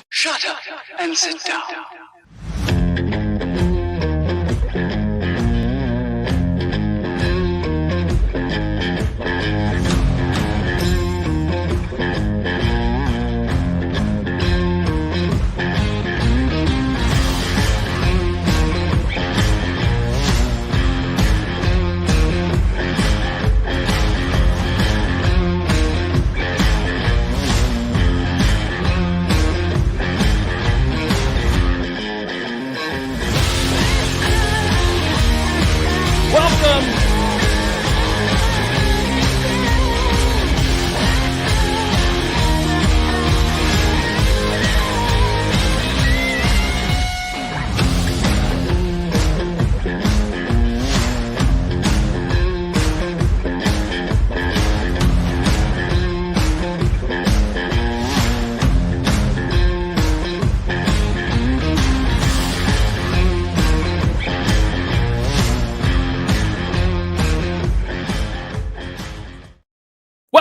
Shut up and sit down.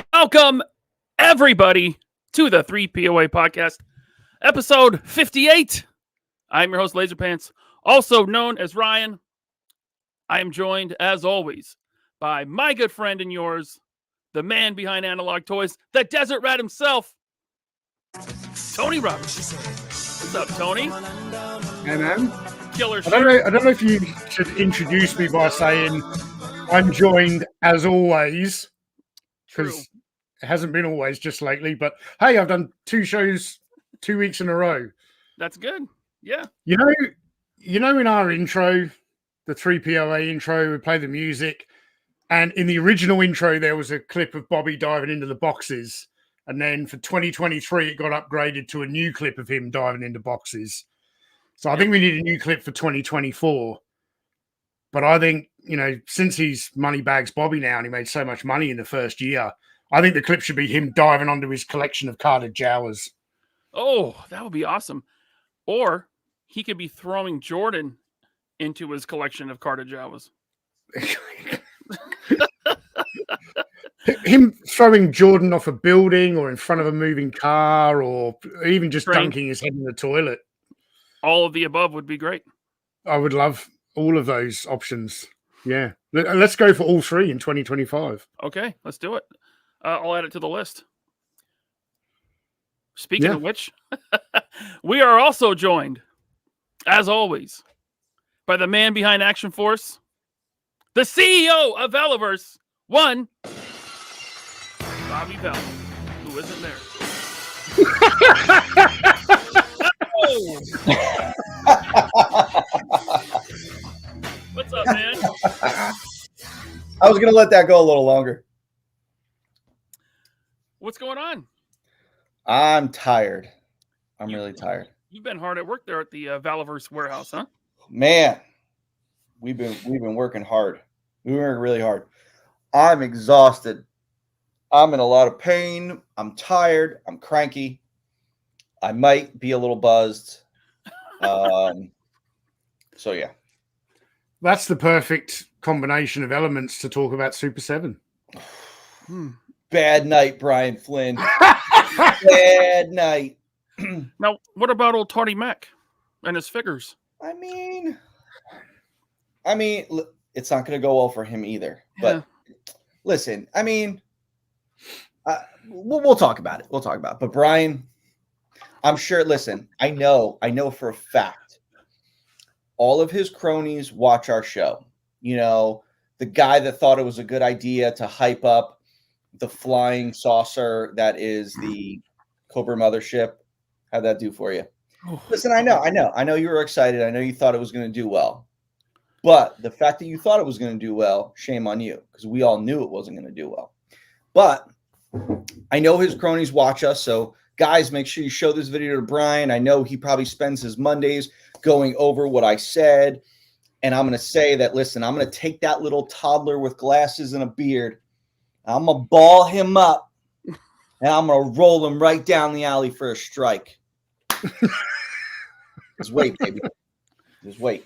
Welcome, everybody, to the 3POA podcast, episode 58. I'm your host, Laserpants, also known as Ryan. I am joined, as always, by my good friend and yours, the man behind Analog Toys, the Desert Rat himself, Tony Roberts. What's up, Tony? Hey, man. Killer I don't know if you should introduce me by saying I'm joined, as always, because it hasn't been always just lately, but hey, I've done 2 shows 2 weeks in a row. That's good. Yeah. You know, in our intro, the 3POA intro, we play the music, and in the original intro, there was a clip of Bobby diving into the boxes, and then for 2023, it got upgraded to a new clip of him diving into boxes. So I think we need a new clip for 2024. But I think, since he's Moneybags Bobby now, and he made so much money in the first year, I think the clip should be him diving onto his collection of carded Jawas. Oh, that would be awesome. Or he could be throwing Jordan into his collection of carded Jawas. Him throwing Jordan off a building or in front of a moving car or even just dunking his head in the toilet. All of the above would be great. I would love all of those options. Yeah. Let's go for all 3 in 2025. Okay, let's do it. I'll add it to the list. Speaking of which, we are also joined, as always, by the man behind Action Force, the CEO of Valiverse, one Bobby Bell, who isn't there. What's up, man? I was going to let that go a little longer. What's going on? I'm tired. I'm really tired. You've been hard at work there at the Valiverse warehouse, huh? Man, we've been working hard. We work really hard. I'm exhausted. I'm in a lot of pain. I'm tired. I'm cranky. I might be a little buzzed. So yeah. That's the perfect combination of elements to talk about Super7. Bad night, Brian Flynn. Bad night. Now, what about old Toddy Mac and his figures? I mean, it's not going to go well for him either. But listen, we'll talk about it. But Brian, I'm sure. Listen, I know for a fact, all of his cronies watch our show. The guy that thought it was a good idea to hype up the flying saucer that is the Cobra mothership. How'd that do for you? Listen, I know you were excited. I know you thought it was going to do well. But the fact that you thought it was going to do well, shame on you, because we all knew it wasn't going to do well. But I know his cronies watch us. So, guys, make sure you show this video to Brian. I know he probably spends his Mondays going over what I said. And I'm going to say that, listen, I'm going to take that little toddler with glasses and a beard. I'm going to ball him up. And I'm going to roll him right down the alley for a strike. Just wait, baby. Just wait.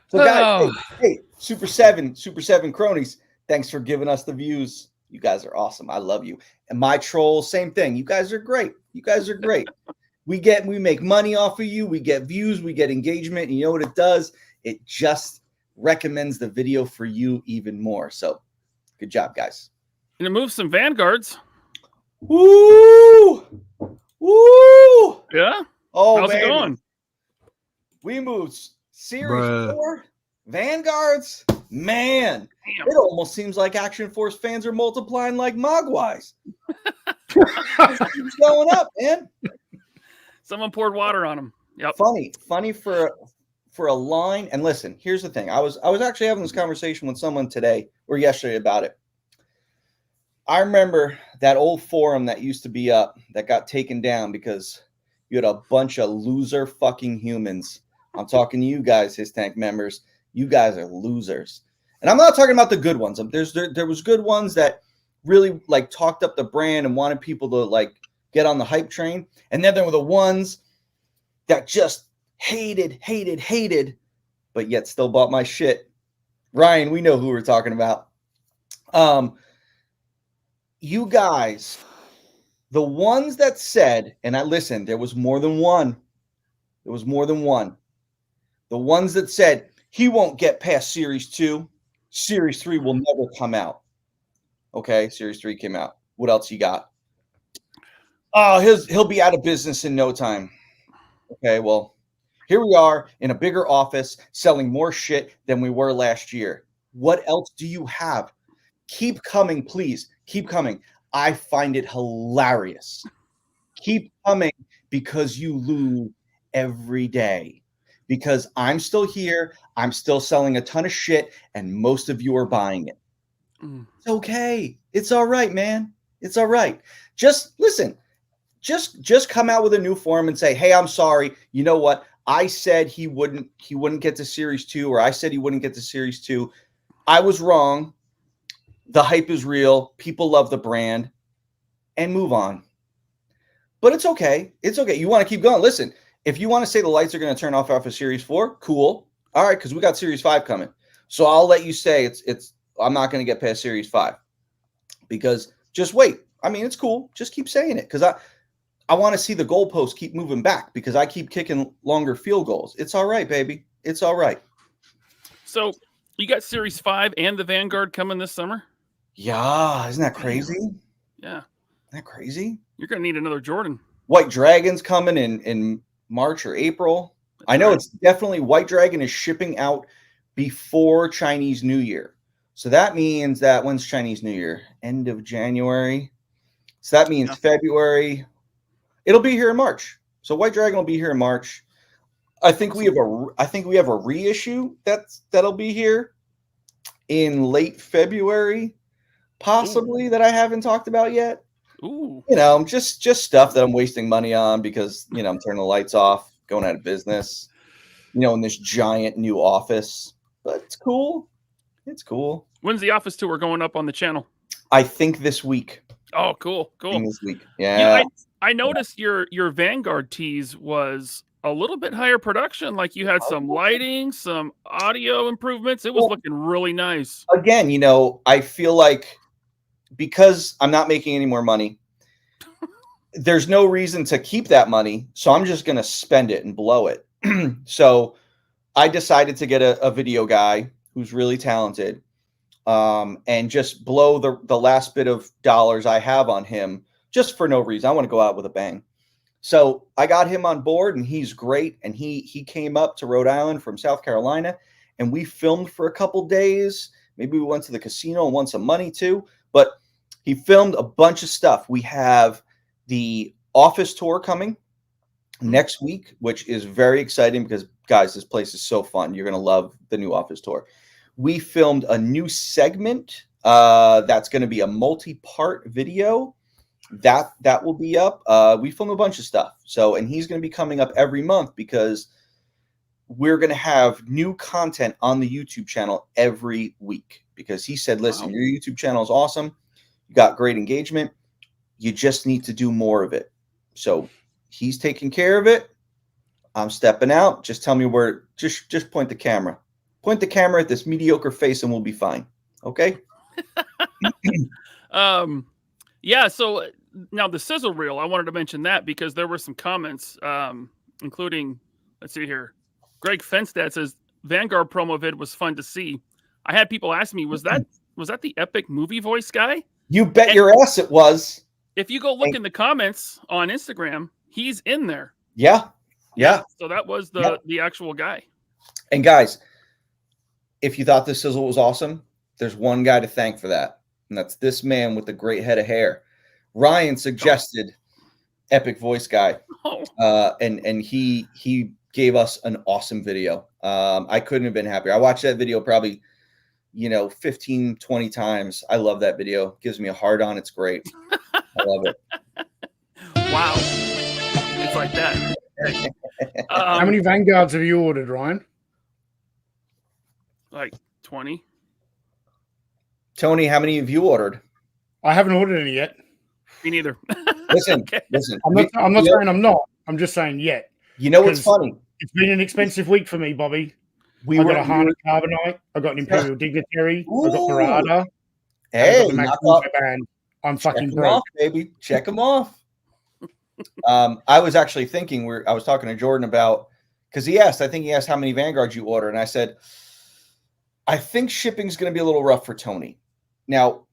So, guys, hey, Super 7 cronies, thanks for giving us the views. You guys are awesome. I love you. And my trolls, same thing. You guys are great. You guys are great. We make money off of you. We get views. We get engagement. And you know what it does? It just recommends the video for you even more. So good job, guys. And it moves some Vanguards. Woo! Woo! Yeah. Oh, how's baby. it going? We moved Series 4 Vanguards. Man, Damn. it almost seems like Action Force fans are multiplying like Mogwais. Keeps going up, man. Someone poured water on them. Yep. Funny for a line. And listen, here's the thing. I was actually having this conversation with someone today or yesterday about it. I remember that old forum that used to be up that got taken down because you had a bunch of loser fucking humans. I'm talking to you guys, His Tank members. You guys are losers. And I'm not talking about the good ones. There was good ones that really like talked up the brand and wanted people to like get on the hype train. And then there were the ones that just hated, but yet still bought my shit. Ryan, we know who we're talking about. You guys, the ones that said, and listen, there was more than one. There was more than one. The ones that said, he won't get past Series 2. Series 3 will never come out. Okay, Series 3 came out. What else you got? Oh, he'll be out of business in no time. Okay, well, here we are in a bigger office selling more shit than we were last year. What else do you have? Keep coming, please. Keep coming. I find it hilarious. Keep coming because you lose every day. Because I'm still here. I'm still selling a ton of shit, and most of you are buying it. It's okay. It's all right, man. It's all right. Just listen. Just come out with a new form and say, hey, I'm sorry. You know what? I said he wouldn't get to Series 2, or I said he wouldn't get to Series 2. I was wrong. The hype is real. People love the brand. And move on. But it's okay. It's okay. You want to keep going. Listen, if you want to say the lights are going to turn off after Series 4, cool. All right, because we got Series 5 coming. So I'll let you say I'm not going to get past Series 5. Because just wait. I mean, it's cool. Just keep saying it. Because I want to see the goalposts keep moving back because I keep kicking longer field goals. It's all right, baby. It's all right. So you got Series 5 and the Vanguard coming this summer? Yeah. Isn't that crazy? Yeah. Isn't that crazy? You're going to need another Jordan. White Dragon's coming in March or April. I know it's definitely White Dragon is shipping out before Chinese New Year. So that means that when's Chinese New Year? End of January. So that means February. It'll be here in March. So White Dragon will be here in March. I think we have a reissue that'll be here in late February, possibly. Ooh. That I haven't talked about yet. Ooh. You know, just stuff that I'm wasting money on because, you know, I'm turning the lights off, going out of business, you know, in this giant new office. But it's cool. It's cool. When's the office tour going up on the channel? I think this week. Oh, cool. This week. Yeah. You know, I noticed your Vanguard tees was a little bit higher production. Like you had some lighting, some audio improvements. It was looking really nice. Again, you know, I feel like because I'm not making any more money, there's no reason to keep that money. So I'm just going to spend it and blow it. So I decided to get a video guy who's really talented and just blow the last bit of dollars I have on him just for no reason. I want to go out with a bang. So I got him on board and he's great. And he came up to Rhode Island from South Carolina and we filmed for a couple days. Maybe we went to the casino and won some money too, but he filmed a bunch of stuff. We have the office tour coming next week, which is very exciting because, guys, this place is so fun. You're going to love the new office tour. We filmed a new segment that's going to be a multi-part video. That will be up. We filmed a bunch of stuff. So, and he's going to be coming up every month because we're going to have new content on the YouTube channel every week because he said, listen, your YouTube channel is awesome. You got great engagement. You just need to do more of it. So he's taking care of it. I'm stepping out. Just tell me where, just point the camera. Point the camera at this mediocre face and we'll be fine. Okay? Yeah. So now the sizzle reel, I wanted to mention that because there were some comments, including, let's see here, Greg Fenstad says Vanguard promo vid was fun to see. I had people ask me, was that the epic movie voice guy? You bet And your ass it was. if you go look in the comments on Instagram, he's in there. Yeah. So that was the actual guy. And guys, if you thought this sizzle was awesome, there's one guy to thank for that. And that's this man with the great head of hair. Ryan suggested epic voice guy. And he gave us an awesome video. I couldn't have been happier. I watched that video probably, 15, 20 times. I love that video. It gives me a hard on. It's great. I love it. Wow. It's like that. How many Vanguards have you ordered, Ryan? Like 20. Tony, how many have you ordered? I haven't ordered any yet. Me neither. Listen. I'm not saying I'm not. I'm just saying yet. You know what's funny? It's been an expensive week for me, Bobby. I got a Harnett Carbonite. I got an Imperial Dignitary. I got Parada. Hey, I'm fucking broke, broke, baby. Check them off. I was actually thinking I was talking to Jordan about, because he asked how many Vanguards you order, and I said, I think shipping's going to be a little rough for Tony. Now,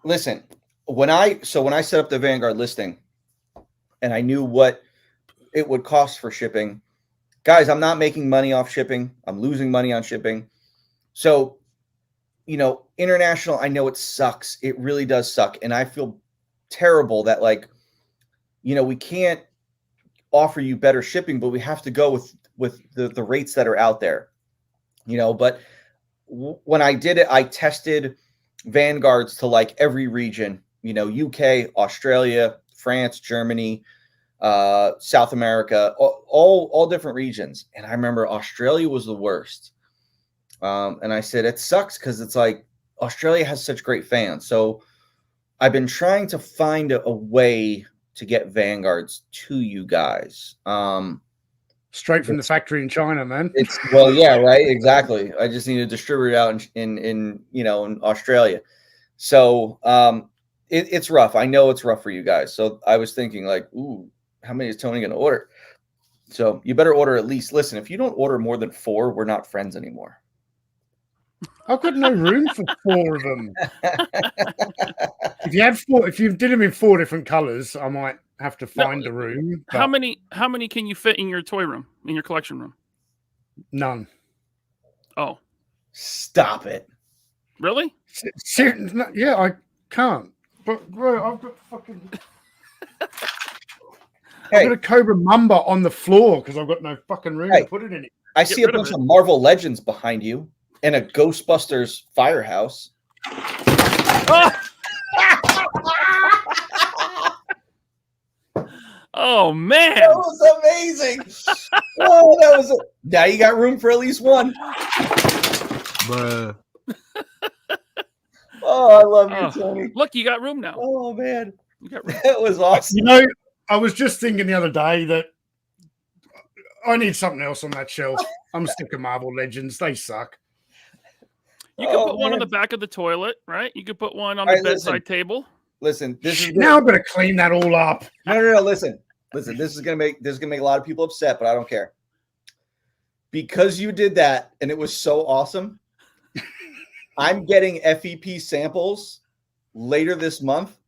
listen, when I set up the Vanguard listing, and I knew what it would cost for shipping, guys, I'm not making money off shipping. I'm losing money on shipping. So, international, I know it sucks. It really does suck, and I feel terrible that we can't offer you better shipping, but we have to go with the rates that are out there, but when I did it, I tested Vanguards to every region, UK, Australia, France, Germany, South America, all different regions. And I remember Australia was the worst. And I said, it sucks because it's Australia has such great fans. So I've been trying to find a way to get Vanguards to you guys. Straight from the factory in China, man. Yeah, right. Exactly. I just need to distribute it out in Australia. So it's rough. I know it's rough for you guys. So I was thinking ooh, how many is Tony going to order? So you better order at least. Listen, if you don't order more than 4, we're not friends anymore. I've got no room for 4 of them. If you did them in 4 different colors, I might have to find a room. How many can you fit in your toy room, in your collection room? None. Oh. Stop it. Really? Yeah, I can't. But bro, I've got fucking I've got a Cobra Mamba on the floor because I've got no fucking room to put it in. I see a bunch of Marvel Legends behind you and a Ghostbusters firehouse. Oh man, that was amazing! Now you got room for at least one. Bruh. Oh, I love you, Tony. Look, you got room now. Oh man, you got room. That was awesome. I was just thinking the other day that I need something else on that shelf. I'm sick of Marvel Legends. They suck. You could put one on the back of the toilet, right? You could put one on the bedside table. Listen, now I'm gonna clean that all up. No. Listen. This is gonna make a lot of people upset, but I don't care. Because you did that and it was so awesome. I'm getting FEP samples later this month.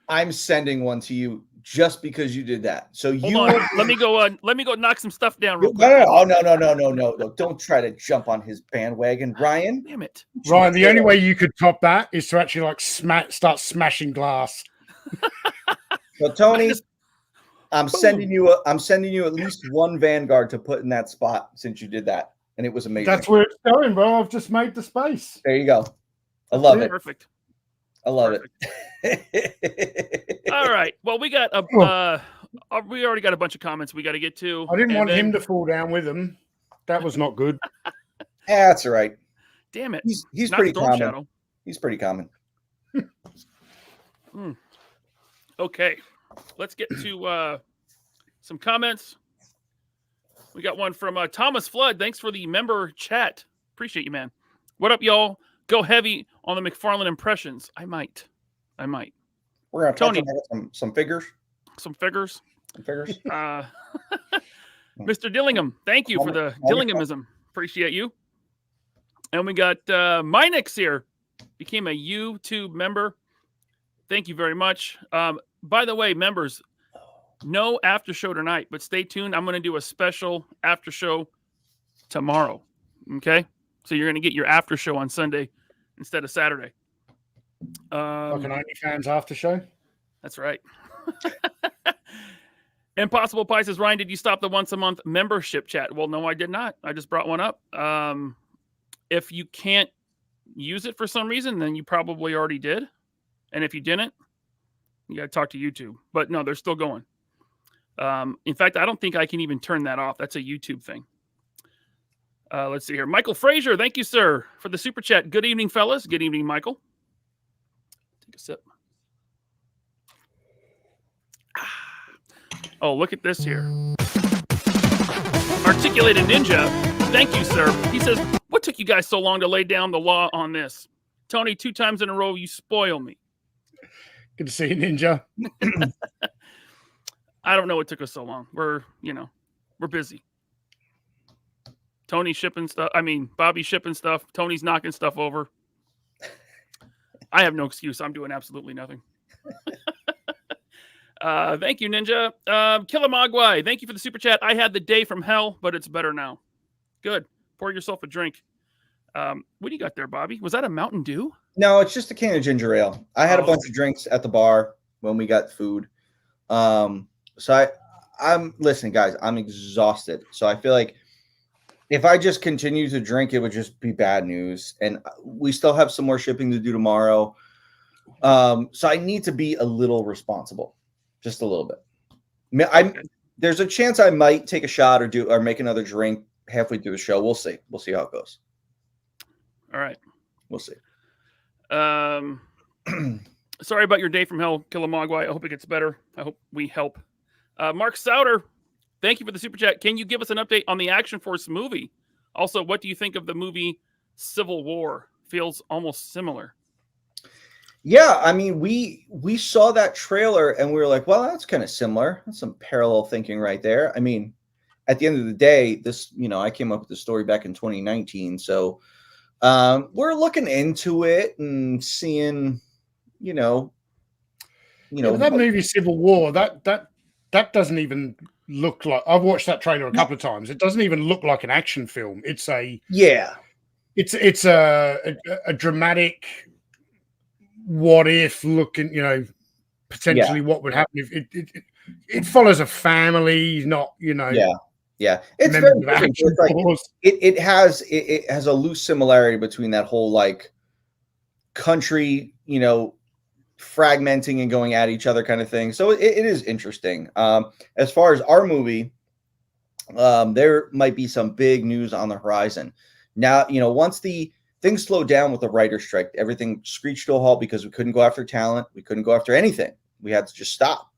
I'm sending one to you just because you did that. So let me go knock some stuff down real quick. No. Don't try to jump on his bandwagon, Ryan. Damn it. Ryan, the only way you could top that is to actually start smashing glass. So Tony, I'm sending you at least one Vanguard to put in that spot since you did that. And it was amazing. That's where it's going, bro. I've just made the space. There you go. I love it. Perfect. I love it. All right. Well, we got we already got a bunch of comments we got to get to. I didn't want him to fall down with them. That was not good. Yeah, that's all right. Damn it. He's pretty common. Shadow. He's pretty common. Okay. Let's get to some comments. We got one from Thomas Flood. Thanks for the member chat. Appreciate you, man. What up, y'all? Go heavy on the McFarlane impressions. I might. I might. We're gonna Tony. touch on some figures. Some figures. Some figures. Mr. Dillingham, thank you for the Dillinghammism. Appreciate you. And we got Minix here. Became a YouTube member. Thank you very much. By the way, members, no after show tonight, but stay tuned. I'm going to do a special after show tomorrow. Okay? So you're going to get your after show on Sunday instead of Saturday. Like an OnlyFans after show? That's right. Impossible Pie says, Ryan, did you stop the once a month membership chat? Well, no, I did not. I just brought one up. If you can't use it for some reason, then you probably already did. And if you didn't, you got to talk to YouTube. But no, they're still going. In fact, I don't think I can even turn that off. That's a YouTube thing. Let's see here. Michael Frazier, thank you, sir, for the super chat. Good evening, fellas. Good evening, Michael. Take a sip. Oh, look at this here. Articulated Ninja, thank you, sir. He says, what took you guys so long to lay down the law on this? Tony, 2 times in a row, you spoil me. Good to see you, Ninja. I don't know what took us so long. We're busy. Tony's shipping stuff. I mean, Bobby's shipping stuff. Tony's knocking stuff over. I have no excuse. I'm doing absolutely nothing. Thank you, Ninja. Killamagwai, thank you for the super chat. I had the day from hell, but it's better now. Good. Pour yourself a drink. What do you got there, Bobby? Was that a Mountain Dew? No, it's just a can of ginger ale. I had a bunch of drinks at the bar when we got food. So I'm listen, guys, I'm exhausted. So I feel like if I just continue to drink, it would just be bad news. And we still have some more shipping to do tomorrow. So I need to be a little responsible. Just a little bit. There's a chance I might take a shot or make another drink halfway through the show. We'll see. We'll see how it goes. All right. We'll see. Sorry about your day from hell, Killamagwai. I hope it gets better. I hope we help. Mark Souter, thank you for the super chat. Can you give us an update on the Action Force movie? Also, what do you think of the movie Civil War? Feels almost similar. Yeah, I mean, we saw that trailer and we were like, well, that's kind of similar. That's some parallel thinking right there. I mean, at the end of the day, this, I came up with the story back in 2019. So we're looking into it and seeing, that movie Civil War, that doesn't even look like, I've watched that trailer a couple of times. It doesn't even look like an action film. It's a dramatic what if looking, potentially what would happen if it follows a family, not, Yeah, it's very it has a loose similarity between that whole like country, fragmenting and going at each other kind of thing. So it is interesting. As far as our movie, there might be some big news on the horizon. Now, once the things slowed down with the writer's strike, everything screeched to a halt because we couldn't go after talent. We couldn't go after anything. We had to just stop.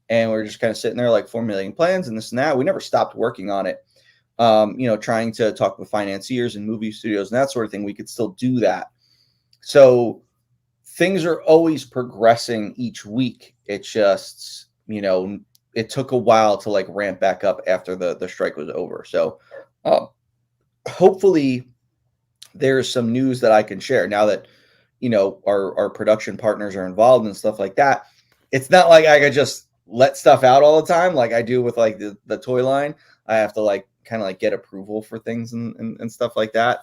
And we're just kind of sitting there like 4 million plans and this and that. We never stopped working on it. Trying to talk with financiers and movie studios and that sort of thing. We could still do that. So things are always progressing each week. It just, it took a while to like ramp back up after the strike was over. So hopefully there's some news that I can share now that, our production partners are involved and stuff like that. It's not like I could just let stuff out all the time like I do with like the toy line. I have to like kind of like get approval for things and stuff like that.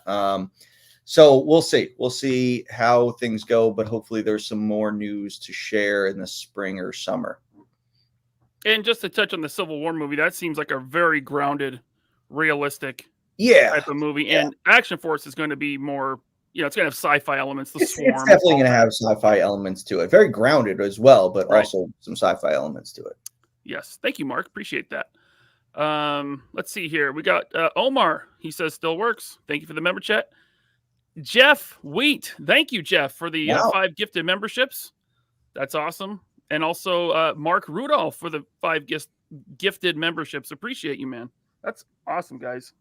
So we'll see how things go, but hopefully there's some more news to share in the spring or summer. And just to touch on the Civil War movie, that seems like a very grounded, realistic type of movie. Yeah. And Action Force is going to be more, it's going to have sci-fi elements. It's definitely going to have sci-fi elements to it. Very grounded as well, but also some sci-fi elements to it. Yes. Thank you, Mark. Appreciate that. Let's see here. We got Omar. He says still works. Thank you for the member chat. Jeff Wheat. Thank you, Jeff, for the 5 gifted memberships. That's awesome. And also Mark Rudolph for the 5 gifted memberships. Appreciate you, man. That's awesome, guys.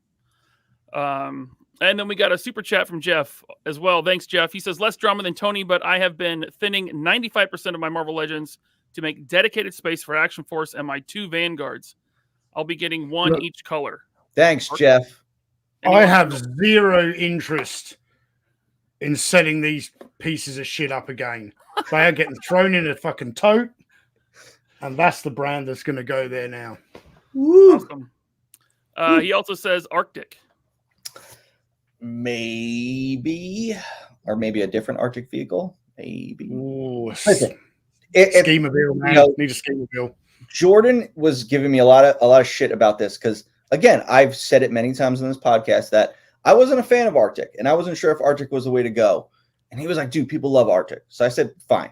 And then we got a super chat from Jeff as well. Thanks, Jeff. He says, less drama than Tony, but I have been thinning 95% of my Marvel Legends to make dedicated space for Action Force and my 2 Vanguards. I'll be getting one each color. Thanks, Jeff. I have zero interest in setting these pieces of shit up again. They are getting thrown in a fucking tote, and that's the brand that's going to go there now. Woo. Awesome. He also says Arctic. Maybe, or maybe a different Arctic vehicle. Maybe. Ooh, Listen, Schemobile, man. Need a Schemobile. Jordan was giving me a lot of shit about this because, again, I've said it many times in this podcast that I wasn't a fan of Arctic, and I wasn't sure if Arctic was the way to go. And he was like, dude, people love Arctic. So I said, fine,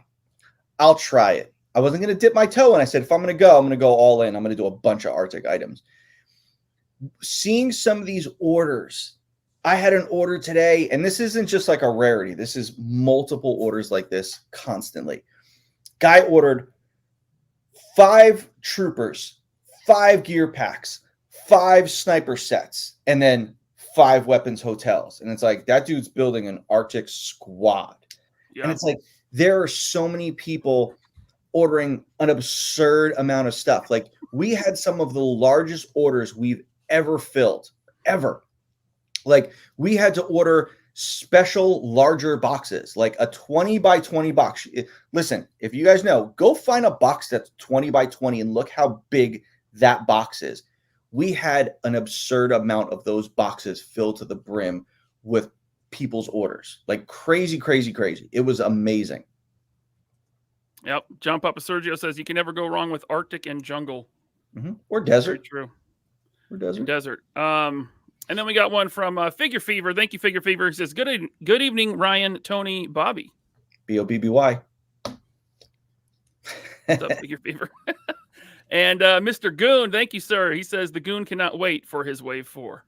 I'll try it. I wasn't going to dip my toe, and I said, if I'm going to go all in. I'm going to do a bunch of Arctic items. Seeing some of these orders, I had an order today, and this isn't just like a rarity. This is multiple orders like this constantly. Guy ordered 5 troopers, 5 gear packs, 5 sniper sets, and then 5 weapons hotels. And it's like, that dude's building an Arctic squad. Yeah. And it's like, there are so many people ordering an absurd amount of stuff. Like, we had some of the largest orders we've ever filled, ever. Like, we had to order special larger boxes, like a 20 by 20 box. Listen, if you guys know, go find a box that's 20 by 20 and look how big that box is. We had an absurd amount of those boxes filled to the brim with people's orders. Like crazy, crazy, crazy. It was amazing. Yep. John Papa Sergio says you can never go wrong with Arctic and jungle. Mm-hmm. Or desert. Very true. Or desert. Desert. And then we got one from Figure Fever. Thank you, Figure Fever. He says, good evening, Ryan, Tony, Bobby. B-O-B-B-Y. What's up, Figure Fever? And Mr. Goon, thank you, sir. He says the Goon cannot wait for his Wave 4.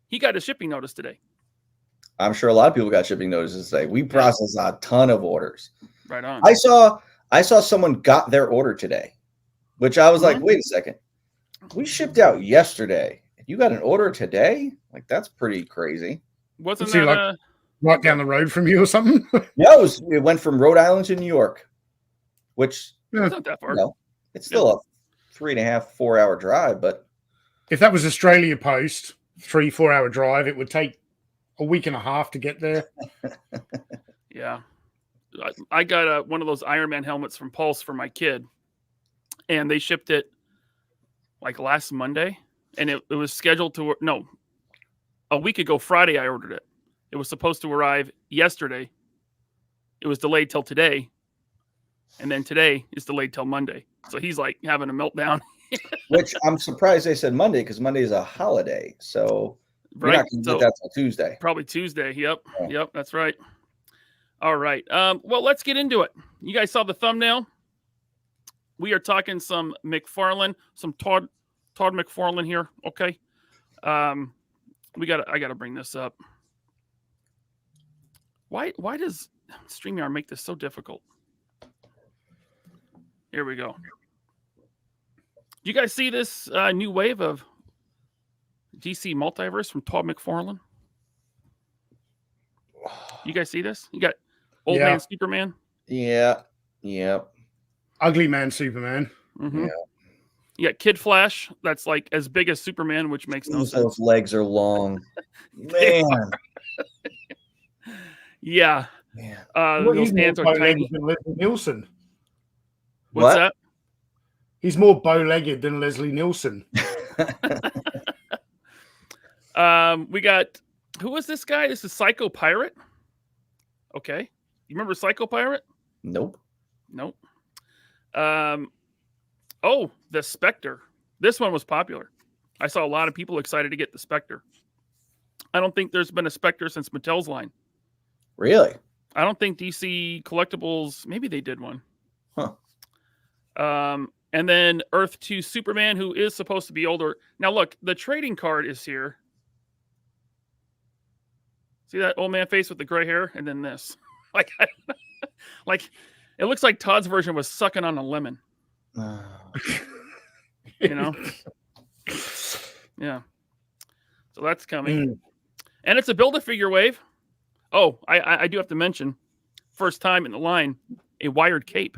He got a shipping notice today. I'm sure a lot of people got shipping notices today. We processed a ton of orders. Right on. I saw someone got their order today, which I was like, wait a second. We shipped out yesterday. You got an order today? Like, that's pretty crazy. Wasn't that like right down the road from you or something? Yeah, it went from Rhode Island to New York, which it's not that far. It's still a 3.5, 4 hour drive. But if that was Australia Post, 3-4 hour drive, it would take a week and a half to get there. Yeah, I got one of those Iron Man helmets from Pulse for my kid, and they shipped it like last Monday. And it was scheduled to, a week ago, Friday, I ordered it. It was supposed to arrive yesterday. It was delayed till today. And then today is delayed till Monday. So he's like having a meltdown. Which I'm surprised they said Monday because Monday is a holiday. So you're not going to get that till Tuesday. Probably Tuesday. Yep. Yeah. Yep. That's right. All right. Well, let's get into it. You guys saw the thumbnail. We are talking some McFarlane, some Todd McFarlane here. Okay. I gotta bring this up. Why does StreamYard make this so difficult? Here we go. You guys see this new wave of DC Multiverse from Todd McFarlane? You guys see this? You got Old Man Superman? Yeah. Yep. Ugly Man Superman. Mm-hmm. Yeah. You got Kid Flash, that's like as big as Superman, which makes no sense. Those legs are long. Man. Yeah. Those hands are tiny. Than Leslie Nielsen. What's that? He's more bow-legged than Leslie Nielsen. We got, who was this guy? This is Psycho Pirate. Okay. You remember Psycho Pirate? Nope. Oh, the Spectre. This one was popular. I saw a lot of people excited to get the Spectre. I don't think there's been a Spectre since Mattel's line. Really? I don't think DC Collectibles, maybe they did one. Huh. And then Earth 2 Superman, who is supposed to be older. Now, look, the trading card is here. See that old man face with the gray hair? And then this. Like, it looks like Todd's version was sucking on a lemon. You know? Yeah. So that's coming. And it's a Build-A-Figure wave. Oh, I do have to mention, first time in the line, a wired cape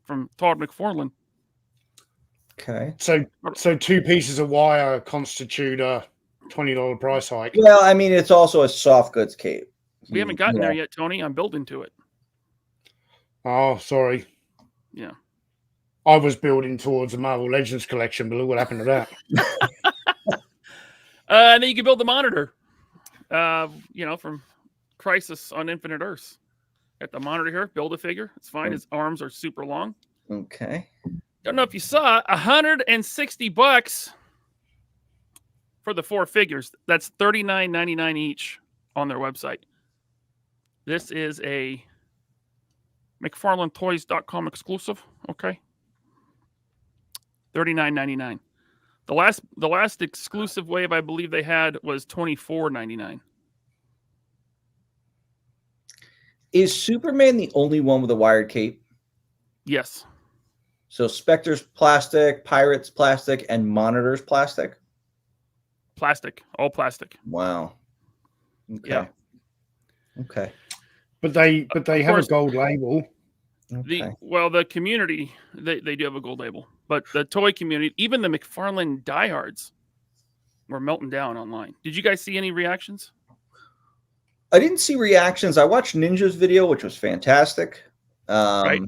from Todd McFarlane. Okay. So 2 pieces of wire constitute a $20 price hike. Well, I mean, it's also a soft goods cape. We haven't gotten there yet, Tony. I'm building to it. Oh, sorry. Yeah. I was building towards a Marvel Legends collection, but look what happened to that. And then you can build the monitor, from Crisis on Infinite Earths. Got the monitor here, Build-A-Figure. It's fine. His arms are super long. Okay. Don't know if you saw, $160 for the 4 figures. That's $39.99 each on their website. This is a McFarlaneToys.com exclusive. Okay. $39.99. The last exclusive wave I believe they had was $24.99. Is Superman the only one with a wired cape? Yes. So Spectre's plastic, Pirate's plastic, and Monitor's plastic? Plastic. All plastic. Wow. Okay. Yeah. Okay. But they have a gold label. Okay. The community, they do have a gold label. But the toy community, even the McFarlane diehards were melting down online. Did you guys see any reactions? I didn't see reactions. I watched Ninja's video, which was fantastic. Right.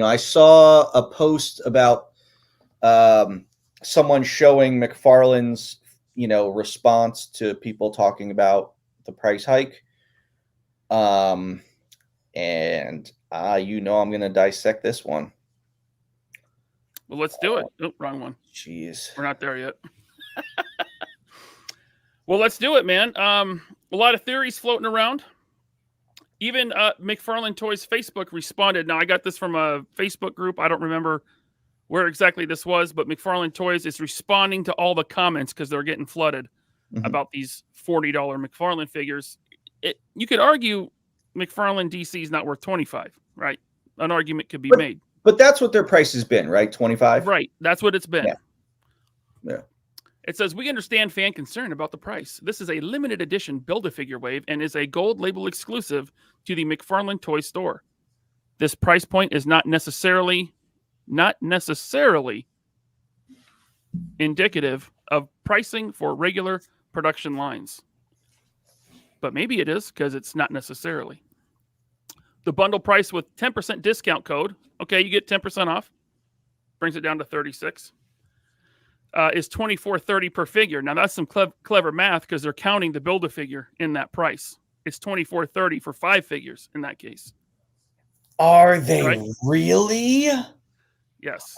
I saw a post about someone showing McFarlane's, response to people talking about the price hike. And I'm going to dissect this one. Well, let's do it. Oh, wrong one. Jeez. We're not there yet. Well, let's do it, man. A lot of theories floating around. Even McFarlane Toys Facebook responded. Now, I got this from a Facebook group. I don't remember where exactly this was, but McFarlane Toys is responding to all the comments because they're getting flooded about these $40 McFarlane figures. You could argue McFarlane DC is not worth $25, right? An argument could be made. But that's what their price has been, right? $25? Right. That's what it's been. Yeah. It says, we understand fan concern about the price. This is a limited edition Build-A-Figure wave and is a gold label exclusive to the McFarlane Toy Store. This price point is not necessarily indicative of pricing for regular production lines. But maybe it is because it's not necessarily. The bundle price with 10% discount code, okay, you get 10% off, brings it down to $36, is $24.30 per figure. Now, that's some clever math because they're counting the Build-A-Figure in that price. It's $24.30 for 5 figures in that case. Are they really? Yes.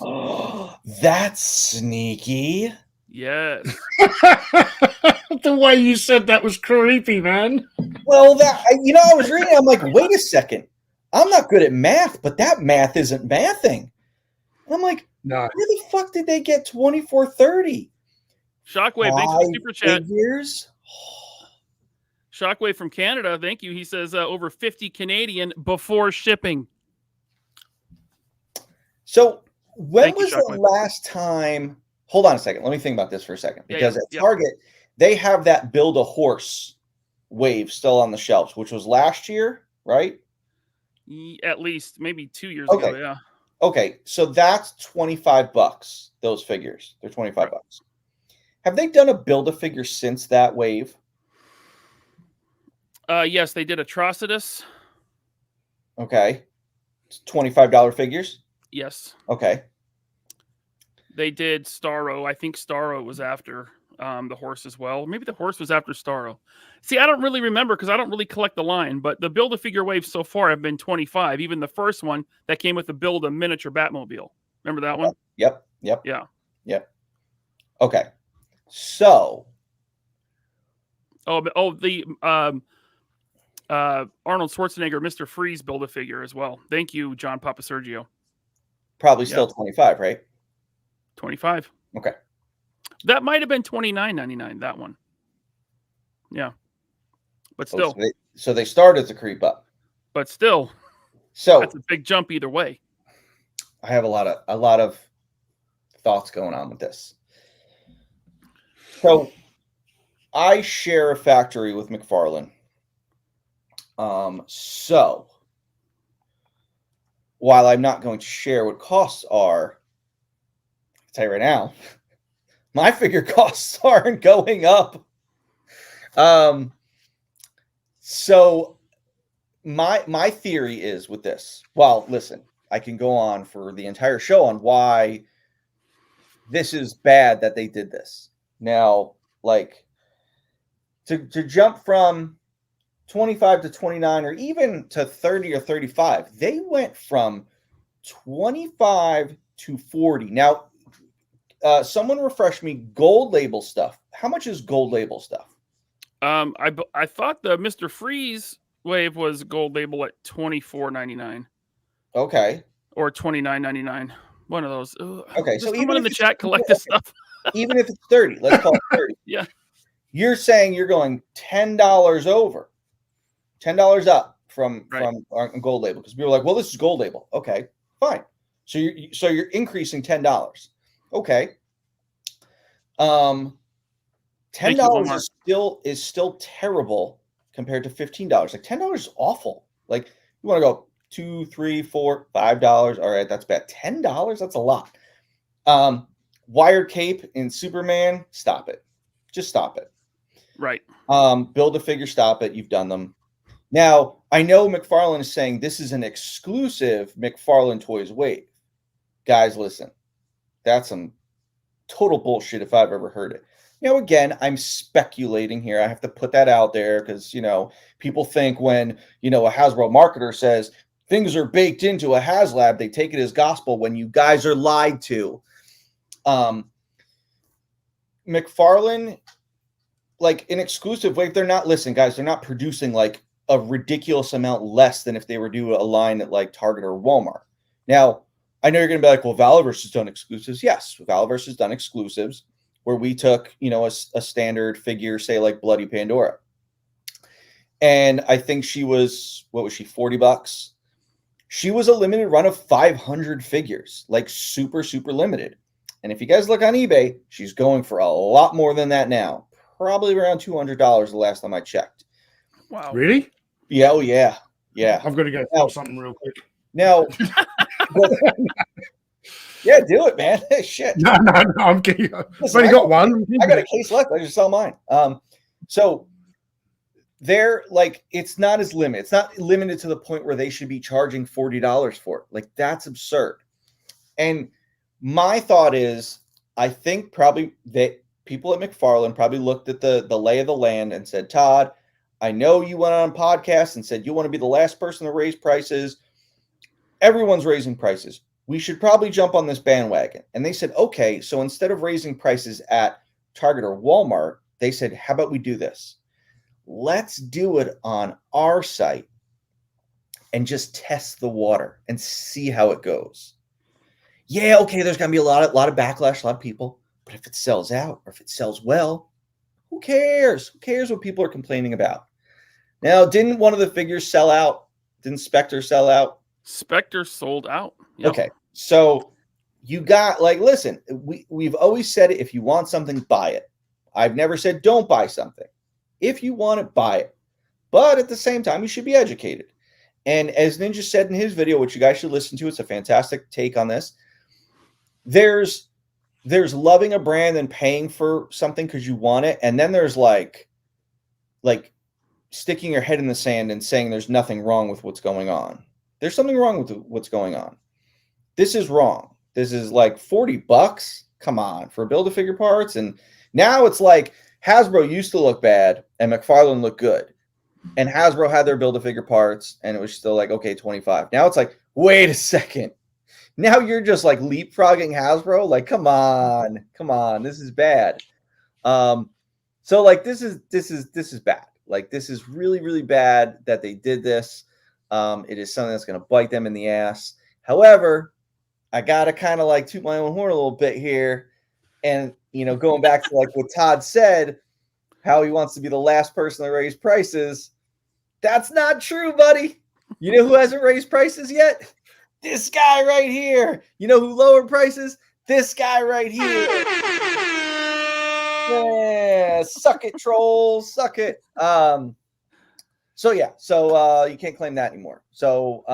That's sneaky. Yes. The way you said that was creepy, man. Well, I was reading, I'm like, wait a second. I'm not good at math, but that math isn't mathing. And I'm like, no. Where the fuck did they get $24.30? Shockwave, thanks for the super chat. Figures? Shockwave from Canada, thank you. He says over 50 Canadian before shipping. So when was the last time? Hold on a second. Let me think about this for a second. Because at Target, they have that Build-A-Horse wave still on the shelves, which was last year, right? At least maybe 2 years ago, yeah. Okay, so that's $25. Those figures, they're $25. Have they done a Build-A-Figure since that wave? Yes, they did Atrocitus. Okay, it's $25 figures. Yes. Okay. They did Starro. I think Starro was after the horse as well. Maybe the horse was after Starro. See, I don't really remember because I don't really collect the line, but the Build-A-Figure waves so far have been 25. Even the first one that came with the Build-A miniature Batmobile. Remember that one? Yep. Yeah. Okay. So. The Arnold Schwarzenegger Mr. Freeze Build-A-Figure as well. Thank you, John Papa Sergio. Probably still 25, right? 25. Okay. That might have been $29.99, that one. Yeah. But still. So they started to creep up. But still. So that's a big jump either way. I have a lot of thoughts going on with this. So I share a factory with McFarlane. So while I'm not going to share what costs are, I'll tell you right now, my figure costs aren't going up. So my theory is with this. Well, listen, I can go on for the entire show on why this is bad that they did this. Now, like to jump from 25 to 29 or even to 30 or 35, they went from 25 to 40. Now, someone refresh me, gold label stuff. How much is gold label stuff? I thought the Mr. Freeze wave was gold label at $24.99. Okay. Or $29.99. One of those. Okay, Does so someone even in the chat collect this stuff? Even if it's 30, let's call it 30. Yeah. You're saying you're going $10 over, $10 up from gold label, because we were like, well, this is gold label. Okay, fine. So you're increasing $10. Okay. $10 is still terrible compared to $15. Like $10 is awful. Like you want to go $2, $3, $4, $5. All right, that's bad. $10, that's a lot. Wired cape in Superman, stop it. Just stop it. Right. Build a figure, stop it. You've done them. Now, I know McFarlane is saying this is an exclusive McFarlane Toys wave. Guys, listen. That's some total bullshit if I've ever heard it. Now, again, I'm speculating here. I have to put that out there because, people think when, a Hasbro marketer says things are baked into a HasLab, they take it as gospel when you guys are lied to. McFarlane, like an exclusive wave, they're not producing like a ridiculous amount less than if they were doing a line at like Target or Walmart. Now, I know you're going to be like, well, Valiverse has done exclusives. Yes, Valiverse has done exclusives where we took, a standard figure, say like Bloody Pandora. And I think she was, $40? She was a limited run of 500 figures, like super, super limited. And if you guys look on eBay, she's going for a lot more than that now. Probably around $200 the last time I checked. Wow. Really? Yeah. Oh, yeah. Yeah. I've got to go sell something real quick. Now, yeah, do it, man. Shit. No, I'm kidding. I've only got one. I got a case left. I just sell mine. So they're like, it's not as limited. It's not limited to the point where they should be charging $40 for it. Like, that's absurd. And my thought is, I think probably that people at McFarlane probably looked at the lay of the land and said, Todd, I know you went on a podcast and said you want to be the last person to raise prices. Everyone's raising prices. We should probably jump on this bandwagon. And they said, okay, so instead of raising prices at Target or Walmart, they said, how about we do this? Let's do it on our site and just test the water and see how it goes. Yeah, okay, there's going to be a lot of backlash, a lot of people. But if it sells out or if it sells well, who cares? Who cares what people are complaining about? Now, didn't one of the figures sell out? Didn't Spectre sell out? Spectre sold out. Yep. Okay, so you got, like, listen, we've always said it, if you want something, buy it. I've never said don't buy something. If you want it, buy it. But at the same time, you should be educated. And as Ninja said in his video, which you guys should listen to, it's a fantastic take on this. There's loving a brand and paying for something because you want it. And then there's like sticking your head in the sand and saying there's nothing wrong with what's going on. There's something wrong with what's going on. This is wrong. This is like $40. Come on, for Build-A-Figure parts. And now it's like Hasbro used to look bad and McFarlane looked good. And Hasbro had their Build-A-Figure parts and it was still like, okay, 25. Now it's like, wait a second. Now you're just like leapfrogging Hasbro. Like, come on. This is bad. So like, this is bad. Like, this is really, really bad that they did this. It is something that's going to bite them in the ass. However, I got to kind of like toot my own horn a little bit here. And, going back to like what Todd said, how he wants to be the last person to raise prices. That's not true, buddy. You know who hasn't raised prices yet? This guy right here. You know who lowered prices? This guy right here. Yeah, suck it, trolls, suck it. So you can't claim that anymore. So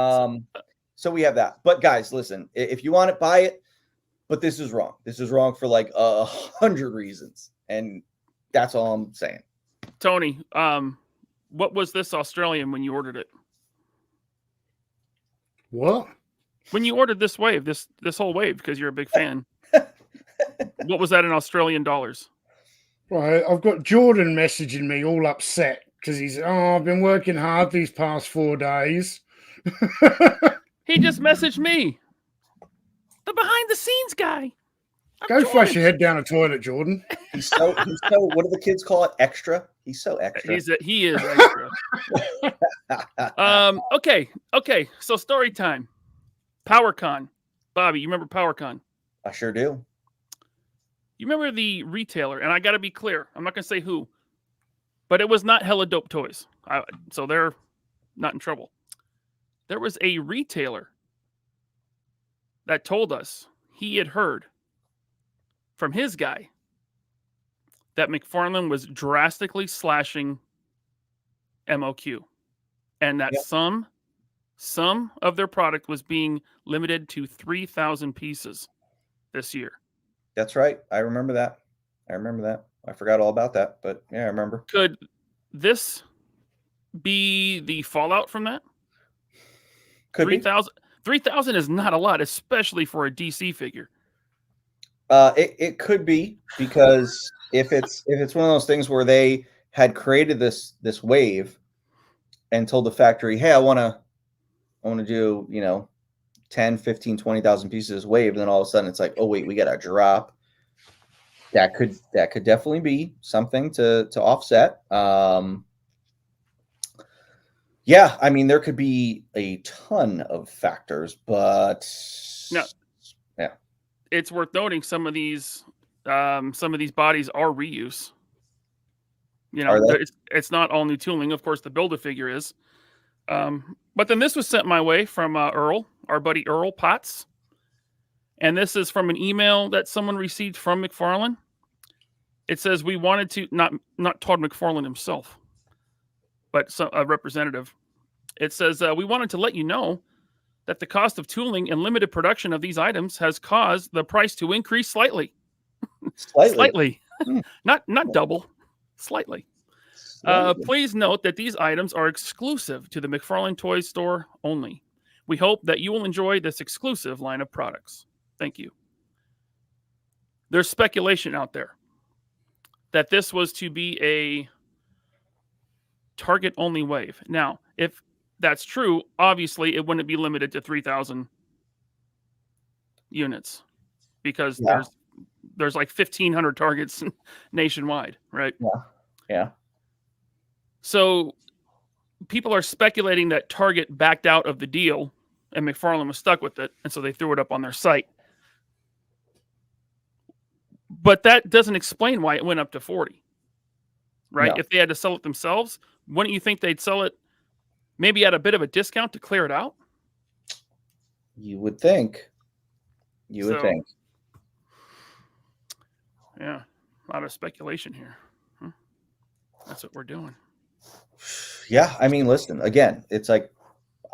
we have that. But guys, listen, if you want it, buy it. But this is wrong. This is wrong for like 100 reasons, and that's all I'm saying. Tony, what was this Australian when you ordered it? What? When you ordered this wave, this whole wave, because you're a big fan. What was that in Australian dollars? Right, I've got Jordan messaging me all upset because he's, I've been working hard these past 4 days. He just messaged me. The behind the scenes guy. Go flush your head down a toilet, Jordan. He's so what do the kids call it? Extra. He's so extra. He is extra. Okay. So story time. PowerCon. Bobby, you remember PowerCon? I sure do. You remember the retailer, and I got to be clear. I'm not going to say who, but it was not Hella Dope Toys. So they're not in trouble. There was a retailer that told us he had heard from his guy that McFarlane was drastically slashing MOQ, and that some of their product was being limited to 3,000 pieces this year. That's right. I remember that. I forgot all about that, but yeah, I remember. Could this be the fallout from that? Could 3,000 is not a lot, especially for a DC figure. It could be, because if it's one of those things where they had created this wave and told the factory, hey, I want to do 10, 15, 20,000 pieces of this wave, and then all of a sudden it's like, oh wait, we got a drop. That could definitely be something to offset. Yeah, I mean, there could be a ton of factors, but no. Yeah, it's worth noting some of these bodies are reuse. It's not all new tooling. Of course, the Build-A-Figure is. But then this was sent my way from Earl, our buddy Earl Potts. And this is from an email that someone received from McFarlane. It says, we wanted to, not Todd McFarlane himself, but a representative. It says, we wanted to let you know that the cost of tooling and limited production of these items has caused the price to increase slightly. Slightly. Not double, slightly. Please note that these items are exclusive to the McFarlane Toys store only. We hope that you will enjoy this exclusive line of products. Thank you. There's speculation out there that this was to be a Target-only wave. Now, if that's true, obviously it wouldn't be limited to 3,000 units, because there's like 1,500 Targets nationwide, right? Yeah. So people are speculating that Target backed out of the deal and McFarlane was stuck with it, and so they threw it up on their site. But that doesn't explain why it went up to 40, right? No. If they had to sell it themselves, wouldn't you think they'd sell it maybe at a bit of a discount to clear it out? You would think. You would think. Yeah, a lot of speculation here. That's what we're doing. Yeah, I mean, listen, again, it's like,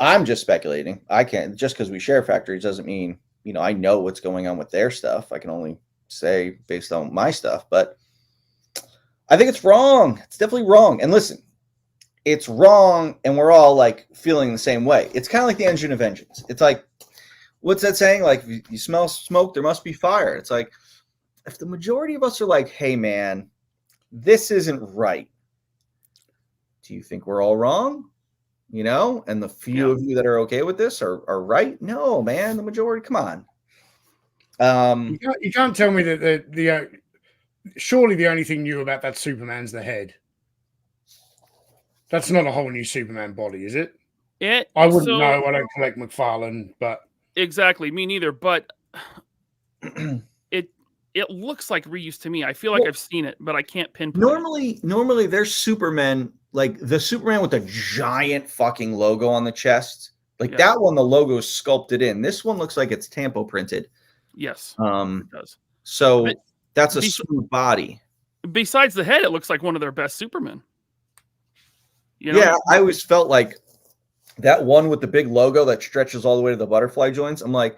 I'm just speculating. I can't, just because we share factories doesn't mean, I know what's going on with their stuff. I can only say based on my stuff, but I think it's wrong. It's definitely wrong. And listen, it's wrong, and we're all like feeling the same way. It's kind of like the engine of vengeance. It's like, what's that saying? Like, if you smell smoke, there must be fire. It's like, if the majority of us are like, hey man, this isn't right, do you think we're all wrong? And the few of you that are okay with this are right? No, man, the majority, come on. You can't tell me that surely the only thing new about that Superman's the head. That's not a whole new Superman body, is it? I wouldn't know. I don't collect McFarlane, but exactly, me neither. But it looks like reuse to me. I feel like I've seen it, but I can't pinpoint. Normally, there's Superman, like the Superman with the giant fucking logo on the chest. Like that one, the logo is sculpted in. This one looks like it's tampo printed. Yes, it does. So that's a smooth body. besides the head, it looks like one of their best Supermen. You know? Yeah, I always felt like that one with the big logo that stretches all the way to the butterfly joints. I'm like,